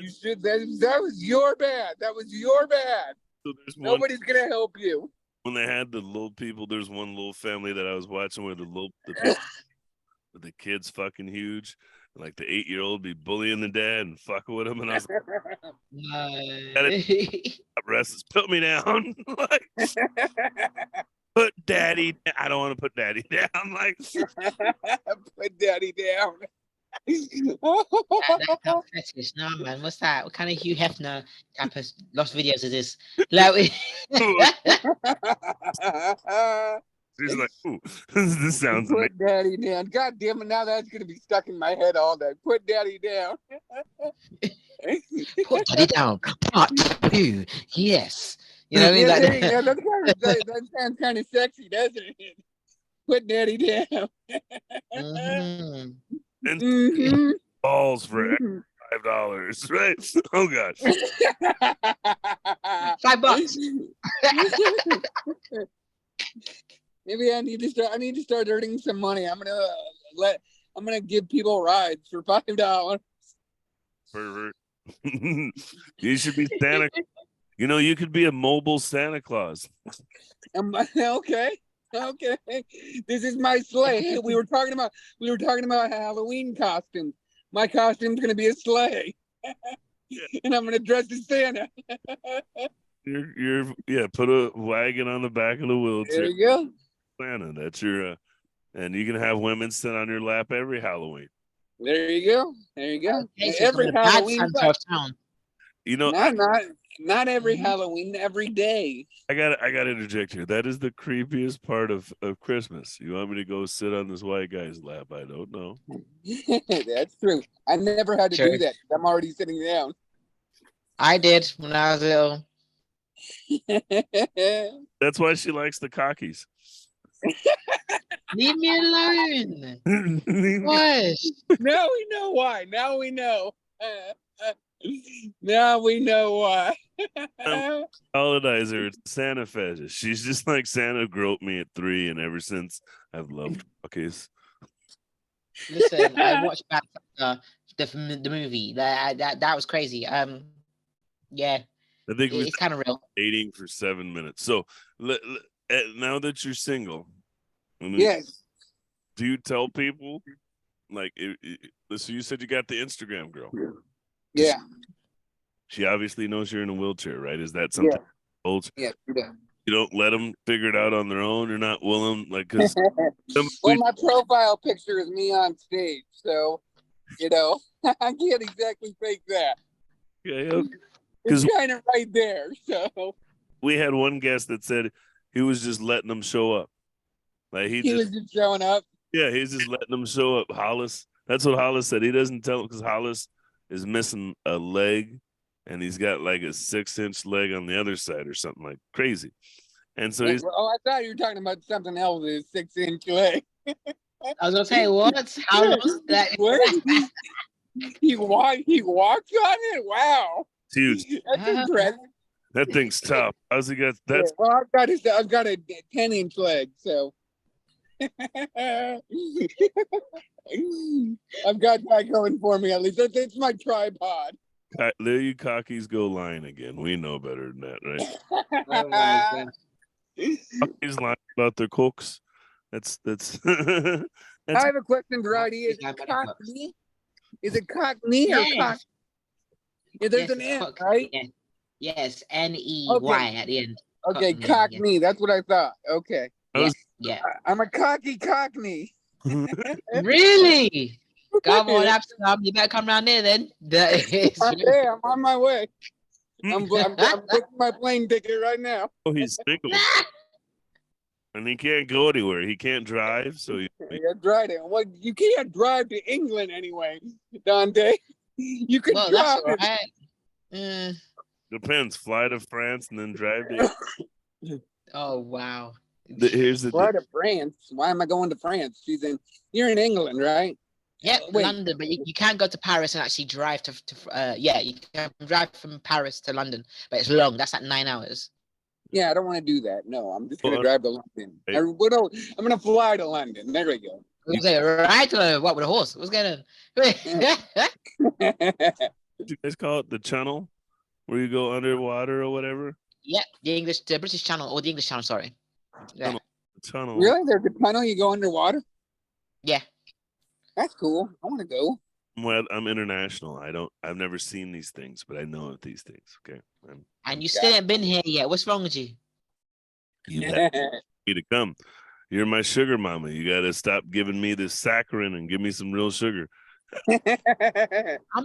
You should. That was your bad. That was your bad. So there's one Nobody's gonna help you. when they had the little people. There's one little family that I was watching where the kid's fucking huge. Like the 8-year-old be bullying the dad and fucking with him, and I was like, "Rest, put me down." Like, put daddy. I don't want to put daddy down. Like, Put daddy down. That's not fetish. No, man. What's that? What kind of Hugh Hefner type of lost videos is this? Like, she's like, "Ooh, this sounds amazing." Put daddy down. God damn it! Now that's gonna be stuck in my head all day. Put daddy down. put daddy down. Part 2. Yes. You know what I mean? Yeah, Like, there you go. That sounds kind of sexy, doesn't it? Put daddy down. mhm. And Mhm. balls for Mhm. $5, right? Oh gosh. $5. Maybe I need to start. I need to start earning some money. I'm gonna give people rides for $5. Pervert. You should be Santa. You know, you could be a mobile Santa Claus. Okay. Okay. This is my sleigh. Hey, we were talking about Halloween costumes. My costume's gonna be a sleigh. And I'm gonna dress as Santa. You're put a wagon on the back of the There wheelchair. you go. Santa. That's your and you can have women sit on your lap every Halloween. There you go. There you go. Okay, so Every the bad Halloween. Santa of town. You know, Not every Mhm. Halloween, every day. I gotta interject here. That is the creepiest part of Christmas. You want me to go sit on this white guy's lap? I don't know. That's true. I never had to Sure. do that. I'm already sitting down. I did when I was little. That's why she likes the cockies. Leave me alone. What? Now we know why. Now we know. Now we know why. Colonizer, it's Santa fetish. She's just like Santa groped me at 3, and ever since I've loved cockies. Listen, I watched Bad Santa, the movie. That was crazy. Yeah, I think it's kind of real. dating for 7 minutes. So now that you're single, Yes. do you tell people like? So you said you got the Instagram girl. Yeah. She obviously knows you're in a wheelchair, right? Is that Yeah. something old? Yeah. She does. You don't let them figure it out on their own. You're not willing, like, because Well, my profile picture is me on stage, so I can't exactly fake that. yeah, It's kind of right there. So we had one guest that said he was just letting them show up. Like he was just showing up. Yeah, he's just letting them show up. Hollis, that's what Hollis said. He doesn't tell him because Hollis is missing a leg, and he's got like a 6-inch leg on the other side or something like crazy. And so he's. Oh, I thought you were talking about something else. His 6-inch leg. I was gonna say what? How long that? What? He walks on it. Wow, It's huge. that's impressive. That thing's tough. How's he got? That's Well, I've got a 10-inch leg, so I've got that going for me at least. It's my tripod. there. You cockies go lying again. We know better than that, right? Oh my God. Cockies lying about their cooks. That's. I have a question, Variety. Is it Cockney? Is it Cockney or Cock? Yeah, there's an N, right? Yes, Ney at the end. Okay, Cockney. Yeah. That's what I thought. Okay. Yeah. I'm a cocky Cockney. Really? Come on, Absalom. You better come around there then. Yeah, I'm on my way. I'm booking my plane ticket right now. Oh, he's single. And he can't go anywhere. He can't drive, so you drive it. Well, you can't drive to England anyway, Duante. You can drive. That's right. Depends. Fly to France and then drive to. Oh wow. Here's the fly to France. Why am I going to France? You're in England, right? Yep, London, but you can't go to Paris and actually drive to you can drive from Paris to London, but it's long. That's like 9 hours. Yeah, I don't want to do that. No, I'm just gonna drive to London. I'm gonna fly to London. There we go. Right to what with a horse? What's going on? What you guys call it? The channel, where you go underwater or whatever. Yeah, the British Channel or the English Channel. Sorry. Yeah. Tunnel. Really? There's a tunnel you go underwater? Yeah. That's cool. I want to go. Well, I'm international. I've never seen these things, but I know of these things. Okay. And you still haven't been here yet. What's wrong with you? You have me to come. You're my sugar mama. You got to stop giving me this saccharin and give me some real sugar. I'm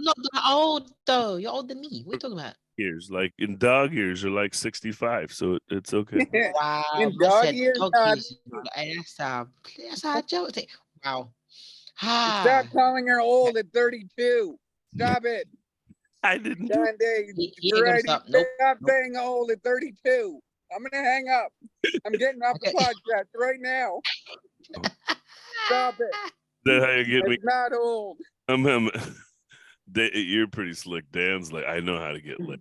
not that old though. You're older than me. What are you talking about? Years, like in dog years, are like 65, so it's okay. Wow. In dog years, that's a joke. Wow. Stop calling her old at 32. Stop it. I didn't. Stop saying old at 32. I'm gonna hang up. I'm getting off the podcast right now. Stop it. Is that how you get me? It's not old. You're pretty slick. Dan's like, I know how to get lit.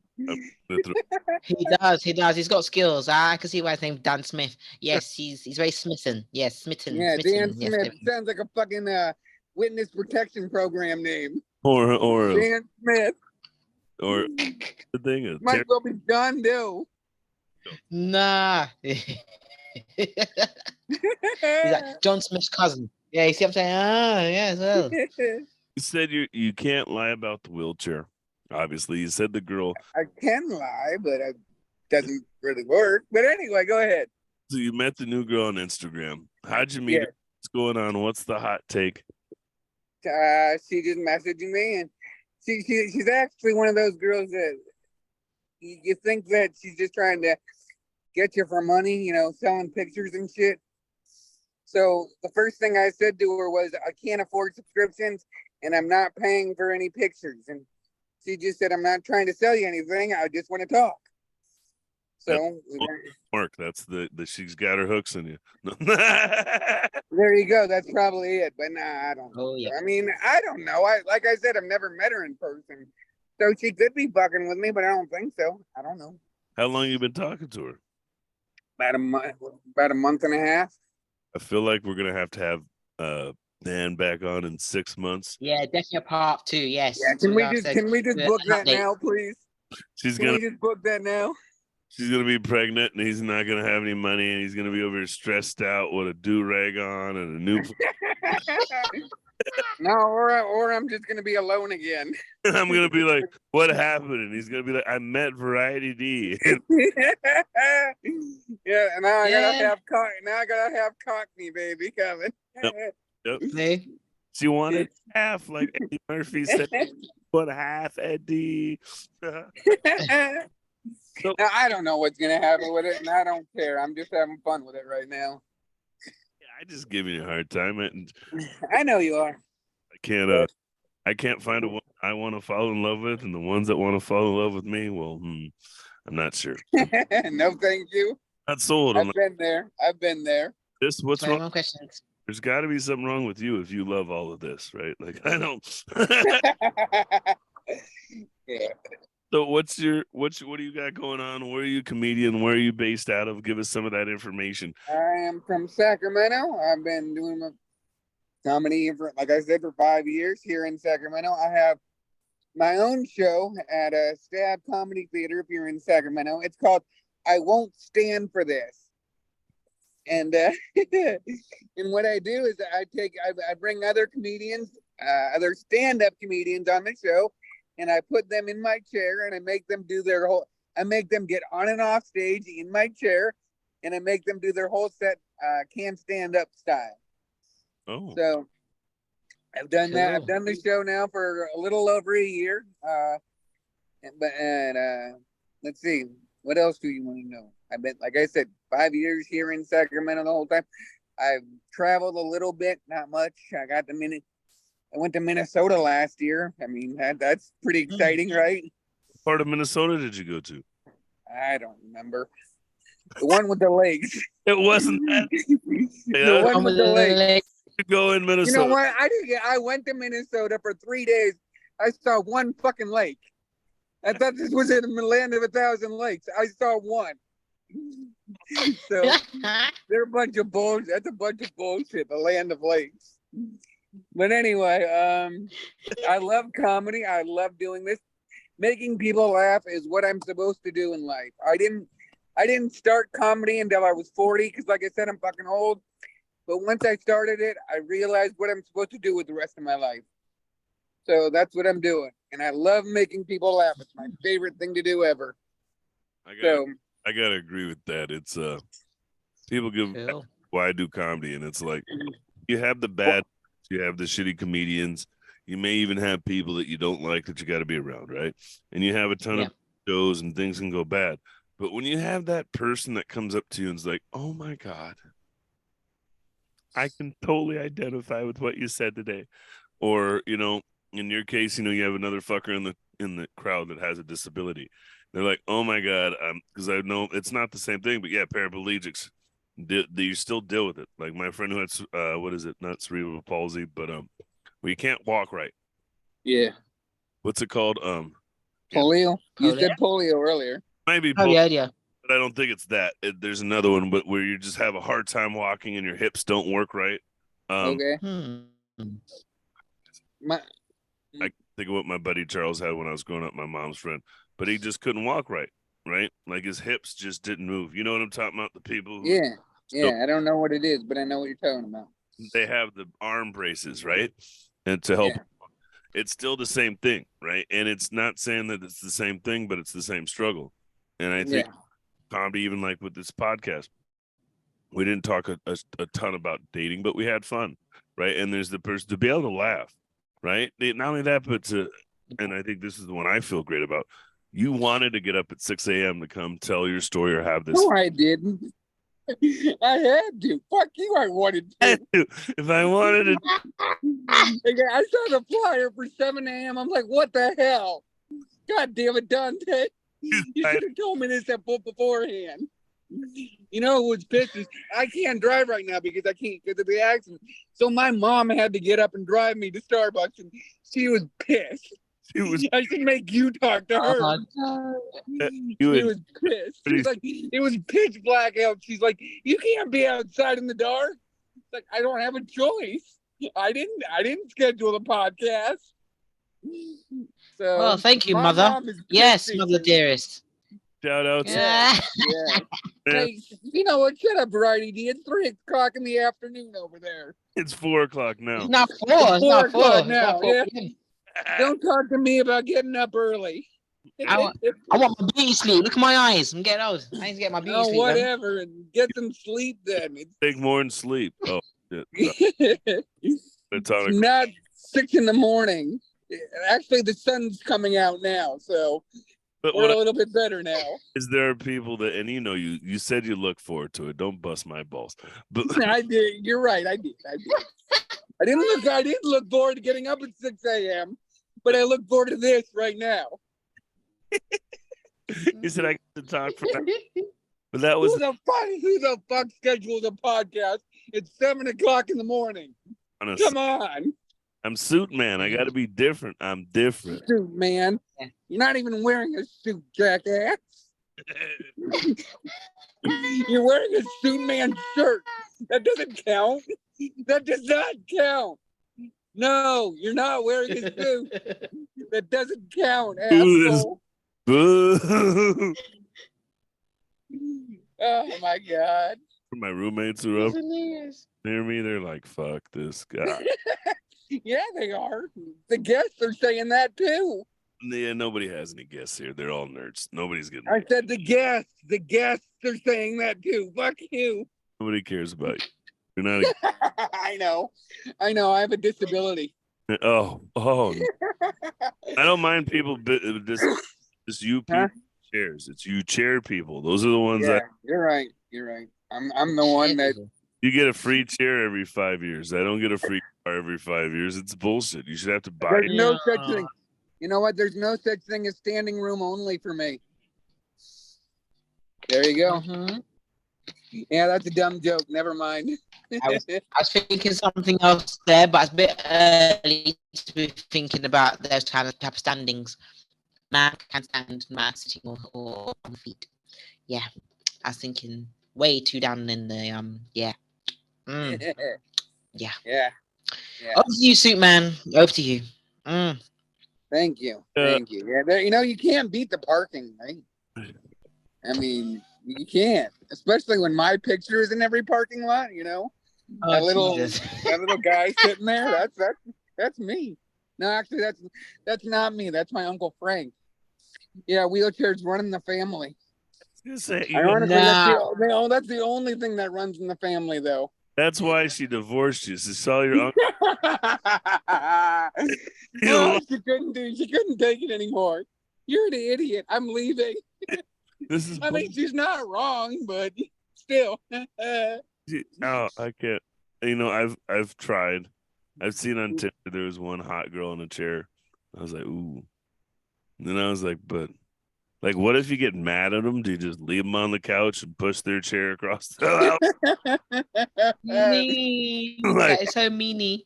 He does. He's got skills. I can see why his name's Dan Smith. Yes, he's very smitten. Yes, smitten. Yeah, smitten. Dan Smith sounds like a fucking witness protection program name. Or Dan Smith. Or the thing is, might well be John Doe. Nah. He's like John Smith's cousin. Yeah, you see what I'm saying? Yeah, as well. You said you can't lie about the wheelchair. Obviously, you said the girl. I can lie, but it doesn't really work. But anyway, go ahead. So you met the new girl on Instagram. How'd you meet her? What's going on? What's the hot take? She just messaged me, and she's actually one of those girls that you think that she's just trying to get you for money, selling pictures and shit. So the first thing I said to her was, I can't afford subscriptions and I'm not paying for any pictures. And she just said, I'm not trying to sell you anything. I just want to talk. So Mark, that's the she's got her hooks in you. There you go. That's probably it. But nah, I don't know. Oh, yeah. I mean, I don't know. Like I said, I've never met her in person. So she could be fucking with me, but I don't think so. I don't know. How long you been talking to her? About a month and a half. I feel like we're gonna have to have Dan back on in 6 months. Yeah, definitely a part 2. Yes. Yeah, can we just book that now, please? Can we just book that now? She's gonna be pregnant, and he's not gonna have any money, and he's gonna be over here stressed out with a do-rag on and a new. No, or I'm just gonna be alone again. I'm gonna be like, what happened? And he's gonna be like, I met Variety D. Yeah, and now I gotta Yeah. have Cockney baby coming. Yep. See? She wanted half, like Eddie Murphy said. What half, Eddie? So, Now, I don't know what's gonna happen with it, and I don't care. I'm just having fun with it right now. yeah, I just giving you a hard time, and I know you are. I can't find a one I want to fall in love with, and the ones that want to fall in love with me, well, I'm not sure. No, thank you. Not sold. I've been there. I've been there. What's No wrong? more questions. There's got to be something wrong with you if you love all of this, right? Like I don't. Yeah. So what do you got going on? Where are you a comedian? Where are you based out of? Give us some of that information. I am from Sacramento. I've been doing my comedy for, like I said, for 5 years here in Sacramento. I have my own show at a Stab Comedy Theater if you're in Sacramento. It's called I Won't Stand for This. And and what I do is I bring other comedians, other stand-up comedians on the show, and I put them in my chair and I make them get on and off stage in my chair, and I make them do their whole set can't stand up style. Oh, So I've done that. I've Cool. done the show now for a little over a year. Let's see, what else do you want to know? I've been, like I said, 5 years here in Sacramento the whole time. I've traveled a little bit, not much. I went to Minnesota last year. I mean, that's pretty exciting, right? what part of Minnesota did you go to? I don't remember. The one with the lakes. It wasn't that. The one with the lakes. You go in You Minnesota. know what? I went to Minnesota for 3 days. I saw one fucking lake. I thought this was in the land of 1,000 lakes. I saw one. So they're a bunch of bullshit. That's a bunch of bullshit. The land of lakes. But anyway, I love comedy. I love doing this. Making people laugh is what I'm supposed to do in life. I didn't start comedy until I was 40 because, like I said, I'm fucking old. But once I started it, I realized what I'm supposed to do with the rest of my life. So that's what I'm doing. And I love making people laugh. It's my favorite thing to do ever. I gotta agree with that. It's people give Cool. why I do comedy, and it's like you have the bad, you have the shitty comedians, you may even have people that you don't like that you got to be around, right? And you have a ton Yeah. of shows and things can go bad. But when you have that person that comes up to you and is like, "Oh my God, I can totally identify with what you said today," or in your case, you have another fucker in the crowd that has a disability. They're like, "Oh my God," because I know it's not the same thing, but yeah, paraplegics, you still deal with it. Like my friend who had what is it? Not cerebral palsy, but where you can't walk right. Yeah. What's it called? Polio. You Polio? said polio earlier. Maybe, Oh yeah. but I don't think it's that. There's another one, but where you just have a hard time walking and your hips don't work right. Okay. I think of what my buddy Charles had when I was growing up, my mom's friend, but he just couldn't walk right. Like his hips just didn't move. You know what I'm talking about? The people who I don't know what it is, but I know what you're talking about. they have the arm braces, right? And to help, it's still the same thing, right? And it's not saying that it's the same thing, but it's the same struggle. And I think comedy, even like with this podcast, we didn't talk a ton about dating, but we had fun, right? And there's the person to be able to laugh, right? Not only that, but and I think this is the one I feel great about. You wanted to get up at 6 a.m. to come tell your story or have this. No, I didn't. I had to. Fuck you, I wanted to. If I wanted to. I saw the flyer for 7 a.m. I'm like, what the hell? God damn it, Duante. You should have told me this beforehand. You know who was pissed is I can't drive right now because of the accident. So my mom had to get up and drive me to Starbucks, and she was pissed. I should make you talk to her. She was pissed. She's like, it was pitch black out. She's like, you can't be outside in the dark. It's like, I don't have a choice. I didn't schedule the podcast. So Well, thank you, mother. Yes, mother dearest. Shout out to Yeah. Yeah. man. Hey, you know what? Shut up, Variety D. It's 3 o'clock in the afternoon over there. It's 4:00 now. It's not 4. It's 4 not 4. o'clock It's now. not 4 Yeah. p.m. Don't talk to me about getting up early. I want my beauty sleep. Look at my eyes. I'm getting old. I need to get my beauty Oh, sleep. man. whatever, and get some sleep then. Take more than sleep. Oh shit. It's not 6 in the morning. Actually, the sun's coming out now, so But we're a little bit better now. is there are people that, and you said you look forward to it. Don't bust my balls. But I did. You're right. I did. I didn't look forward to getting up at 6 a.m., but I look forward to this right now. you said I get to talk for that. But that was Who the fuck schedules a podcast? It's 7 o'clock in the morning. honest. Come on, I'm Suitman. I got to be different. I'm different. suit man. You're not even wearing a suit, jackass. You're wearing a suit man shirt. That doesn't count. That does not count. No, you're not wearing a suit. That doesn't count, asshole. Boo. Oh my god. My roommates are up near me. They're like, "Fuck this guy." Yeah, they are. The guests are saying that too. Yeah, nobody has any guests here. They're all nerds. Nobody's getting. I said the guests. The guests are saying that too. Fuck you. Nobody cares about you. You're not. I know. I have a disability. Oh. I don't mind people. Just you people. Huh? Chairs. It's you chair people. Those are the ones Yeah, that you're right. You're right. I'm the one that. you get a free chair every 5 years. I don't get a free car every 5 years. It's bullshit. You should have to buy There's it. no such thing. You know what? There's no such thing as standing room only for me. There you go. Mhm. Yeah, that's a dumb joke. Never mind. I was thinking something else there, but it's a bit early to be thinking about those kind of type of standings. Man can stand, man sitting or on the feet. Yeah, I was thinking way too down in the yeah. Mm. Yeah. Yeah. Over to you, Suit Man. Over to you. Thank you. Thank you. Yeah, there, you can't beat the parking, right? I mean, you can't, especially when my picture is in every parking lot. Oh, that little Jesus. that little guy sitting there. That's me. No, actually, that's not me. That's my Uncle Frank. Yeah, wheelchairs running the family. Ironically, that's the only thing that runs in the family, though. That's why she divorced you. She saw your uncle. No, she couldn't take it anymore. You're an idiot. I'm leaving. This is. I mean, she's not wrong, but still. Oh, I can't. I've tried. I've seen on Tinder there was one hot girl in a chair. I was like, ooh. And then I was like, but like, what if you get mad at them? Do you just leave them on the couch and push their chair across the house? Meanie. Like- That is so meanie.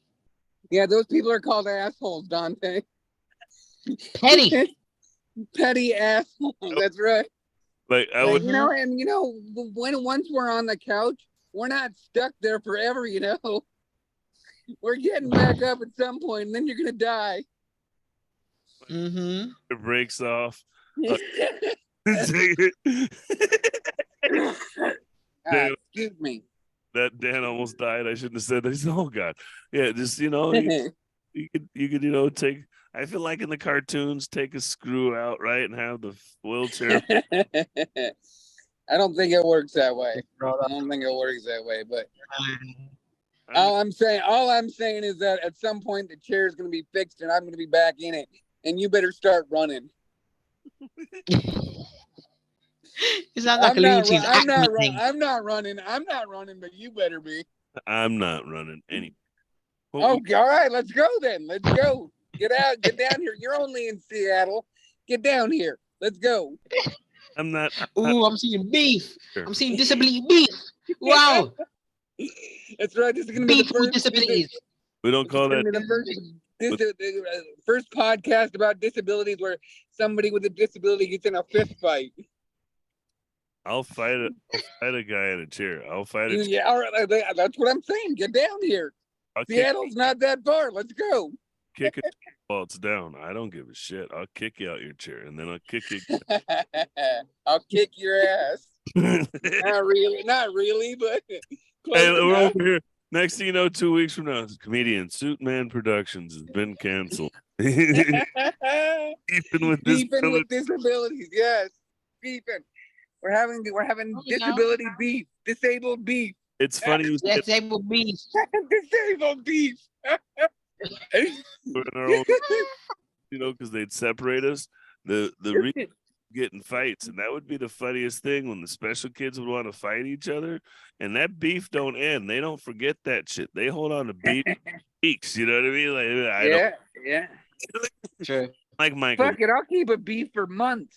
Yeah, those people are called assholes, Dante. Petty. Petty assholes. That's right. Like I Like, would. when once we're on the couch, we're not stuck there forever. We're getting back up at some point, and then you're gonna die. Mm-hmm. It breaks off. Excuse me. That Dan almost died. I shouldn't have said that. He said, "Oh God, yeah." Just you could take. I feel like in the cartoons, take a screw out, right, and have the wheelchair. I don't think it works that way. I don't think it works that way. But all I'm saying is that at some point the chair is going to be fixed, and I'm going to be back in it, and you better start running. It sounds like a Looney Tunes I'm not running. running, but you better be. I'm not running any. All right, let's go then. Let's go. Get down here. You're only in Seattle. Get down here. Let's go. I'm not. Ooh, I'm seeing beef. I'm seeing disability beef. Wow. That's right. This is going to be Beef the with first. disabilities. We don't call that. The first podcast about disabilities where somebody with a disability gets in a fist fight. I'll fight a guy in a chair. I'll fight a. Yeah, all right. That's what I'm saying. Get down here. Seattle's not that far. Let's go. Kick falls down, I don't give a shit. I'll kick you out your chair, and then I'll kick you. I'll kick your ass. Hey, Not really, but close we're enough. over here. Next thing you know, 2 weeks from now, comedian Suitman Productions has been canceled. Beefing with Beefing disabilities. with disabilities, yes. Beefing. We're having disability beef, disabled beef, It's funny you said Disabled beef. disabled beef. we're in our own, because they'd separate us. The reason get in fights, and that would be the funniest thing when the special kids would want to fight each other, and that beef don't end. They don't forget that shit. They hold on to beef weeks. You know what I mean? Like Yeah. True. like Michael. Fuck it, I'll keep a beef for months.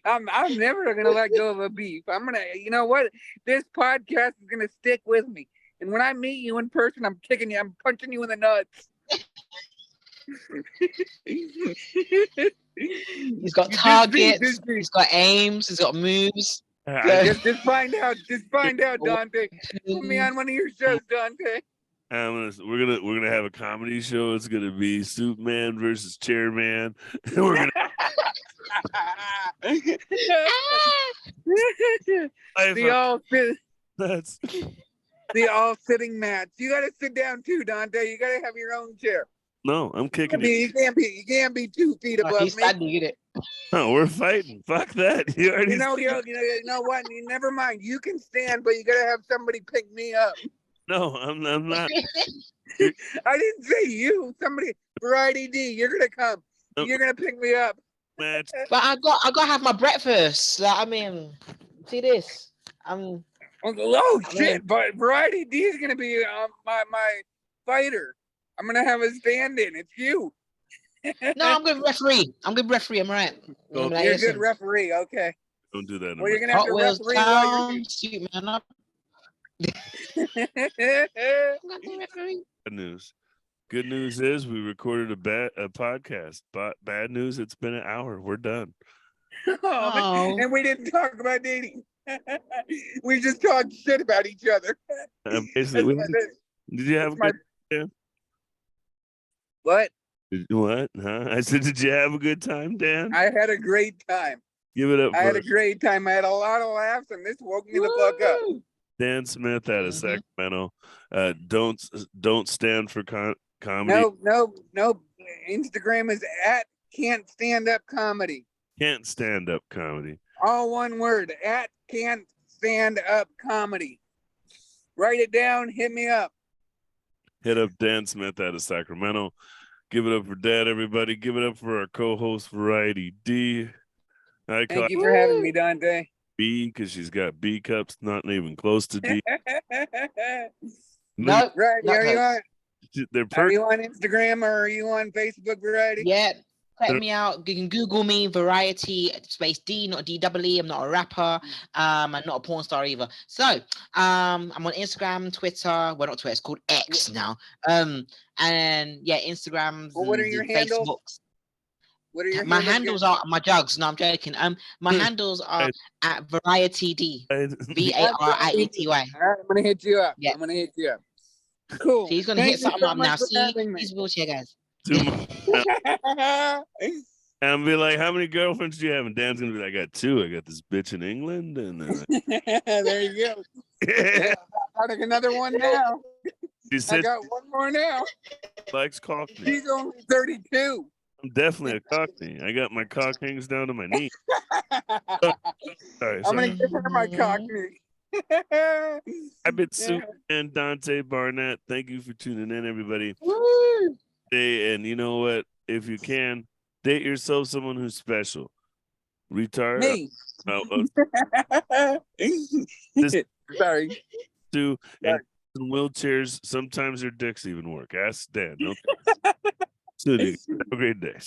I'm never gonna let go of a beef. I'm gonna, you know what? This podcast is gonna stick with me. And when I meet you in person, I'm kicking you. I'm punching you in the nuts. He's got targets. He's got aims. He's got moves. Just find out, Duante. Put me on one of your shows, Duante. We're gonna have a comedy show. It's gonna be Suitman versus Chairman. We're gonna the all sitting match. You gotta sit down too, Duante. You gotta have your own chair. No, I'm kicking it. You can't be 2 feet above He's me. standing in it. No, we're fighting. Fuck that. You already. You know what? Never mind. You can stand, but you gotta have somebody pick me up. No, I'm not. I didn't say you. Somebody, Variety D. You're gonna come. Nope. You're gonna pick me up. Match. But I got to have my breakfast. Like, I mean, see this. Shit! But Variety D is gonna be my fighter. I'm gonna have a stand-in. It's you. No, I'm good referee. I'm right. Oh, You're a good referee. Okay. Don't do that. Well, you're gonna have Hot to Wheels referee down, Suitman up. Bad news. Good news is we recorded a podcast. But bad news, it's been an hour. We're done. And we didn't talk about dating. We just talked shit about each other. Basically, did you have a good time? What? What? Huh? I said, did you have a good time, Dan? I had a great time. Give it up. I had a great time. I had a lot of laughs, and this woke me the fuck up. Dan Smith out of Sacramento. Don't stand for comedy. No. Instagram is at Can't Stand Up Comedy. Can't Stand Up Comedy. All one word. At Can't Stand Up Comedy. Write it down. Hit me up. Hit up Dan Smith out of Sacramento. Give it up for Dad, everybody. Give it up for our co-host, Variety D. Thank you for having me, Duante. B, because she's got B cups, not even close to D. No, right. Are you on Instagram or are you on Facebook, Variety? Yeah. Check me out. You can Google me, Variety space D, not D-double-E. I'm not a rapper. I'm not a porn star either. So I'm on Instagram, Twitter. Well, not Twitter. It's called X now. And yeah, Instagram. Well, what are your handles? What are your my handles are my jugs. No, I'm joking. My handles are at Variety D. VARIETY. All right, I'm gonna hit you up. Yeah. I'm gonna hit you up. Cool. So he's gonna hit something up now. See these wheelchair guys. And be like, how many girlfriends do you have? And Dan's gonna be like, I got 2. I got this bitch in England, and there you go. I got another one now. I got one more now. Likes coffee. She's only 32. I'm definitely a cockney. I got my cock hangs down to my knee. I'm gonna give her my cockney. I've been Suitman, Duante, Barnett. Thank you for tuning in, everybody. Woo! And you know what? If you can, date yourself someone who's special. Retard. Me. Sorry. And in wheelchairs, sometimes their dicks even work. Ask Dan. Okay. Have a great day.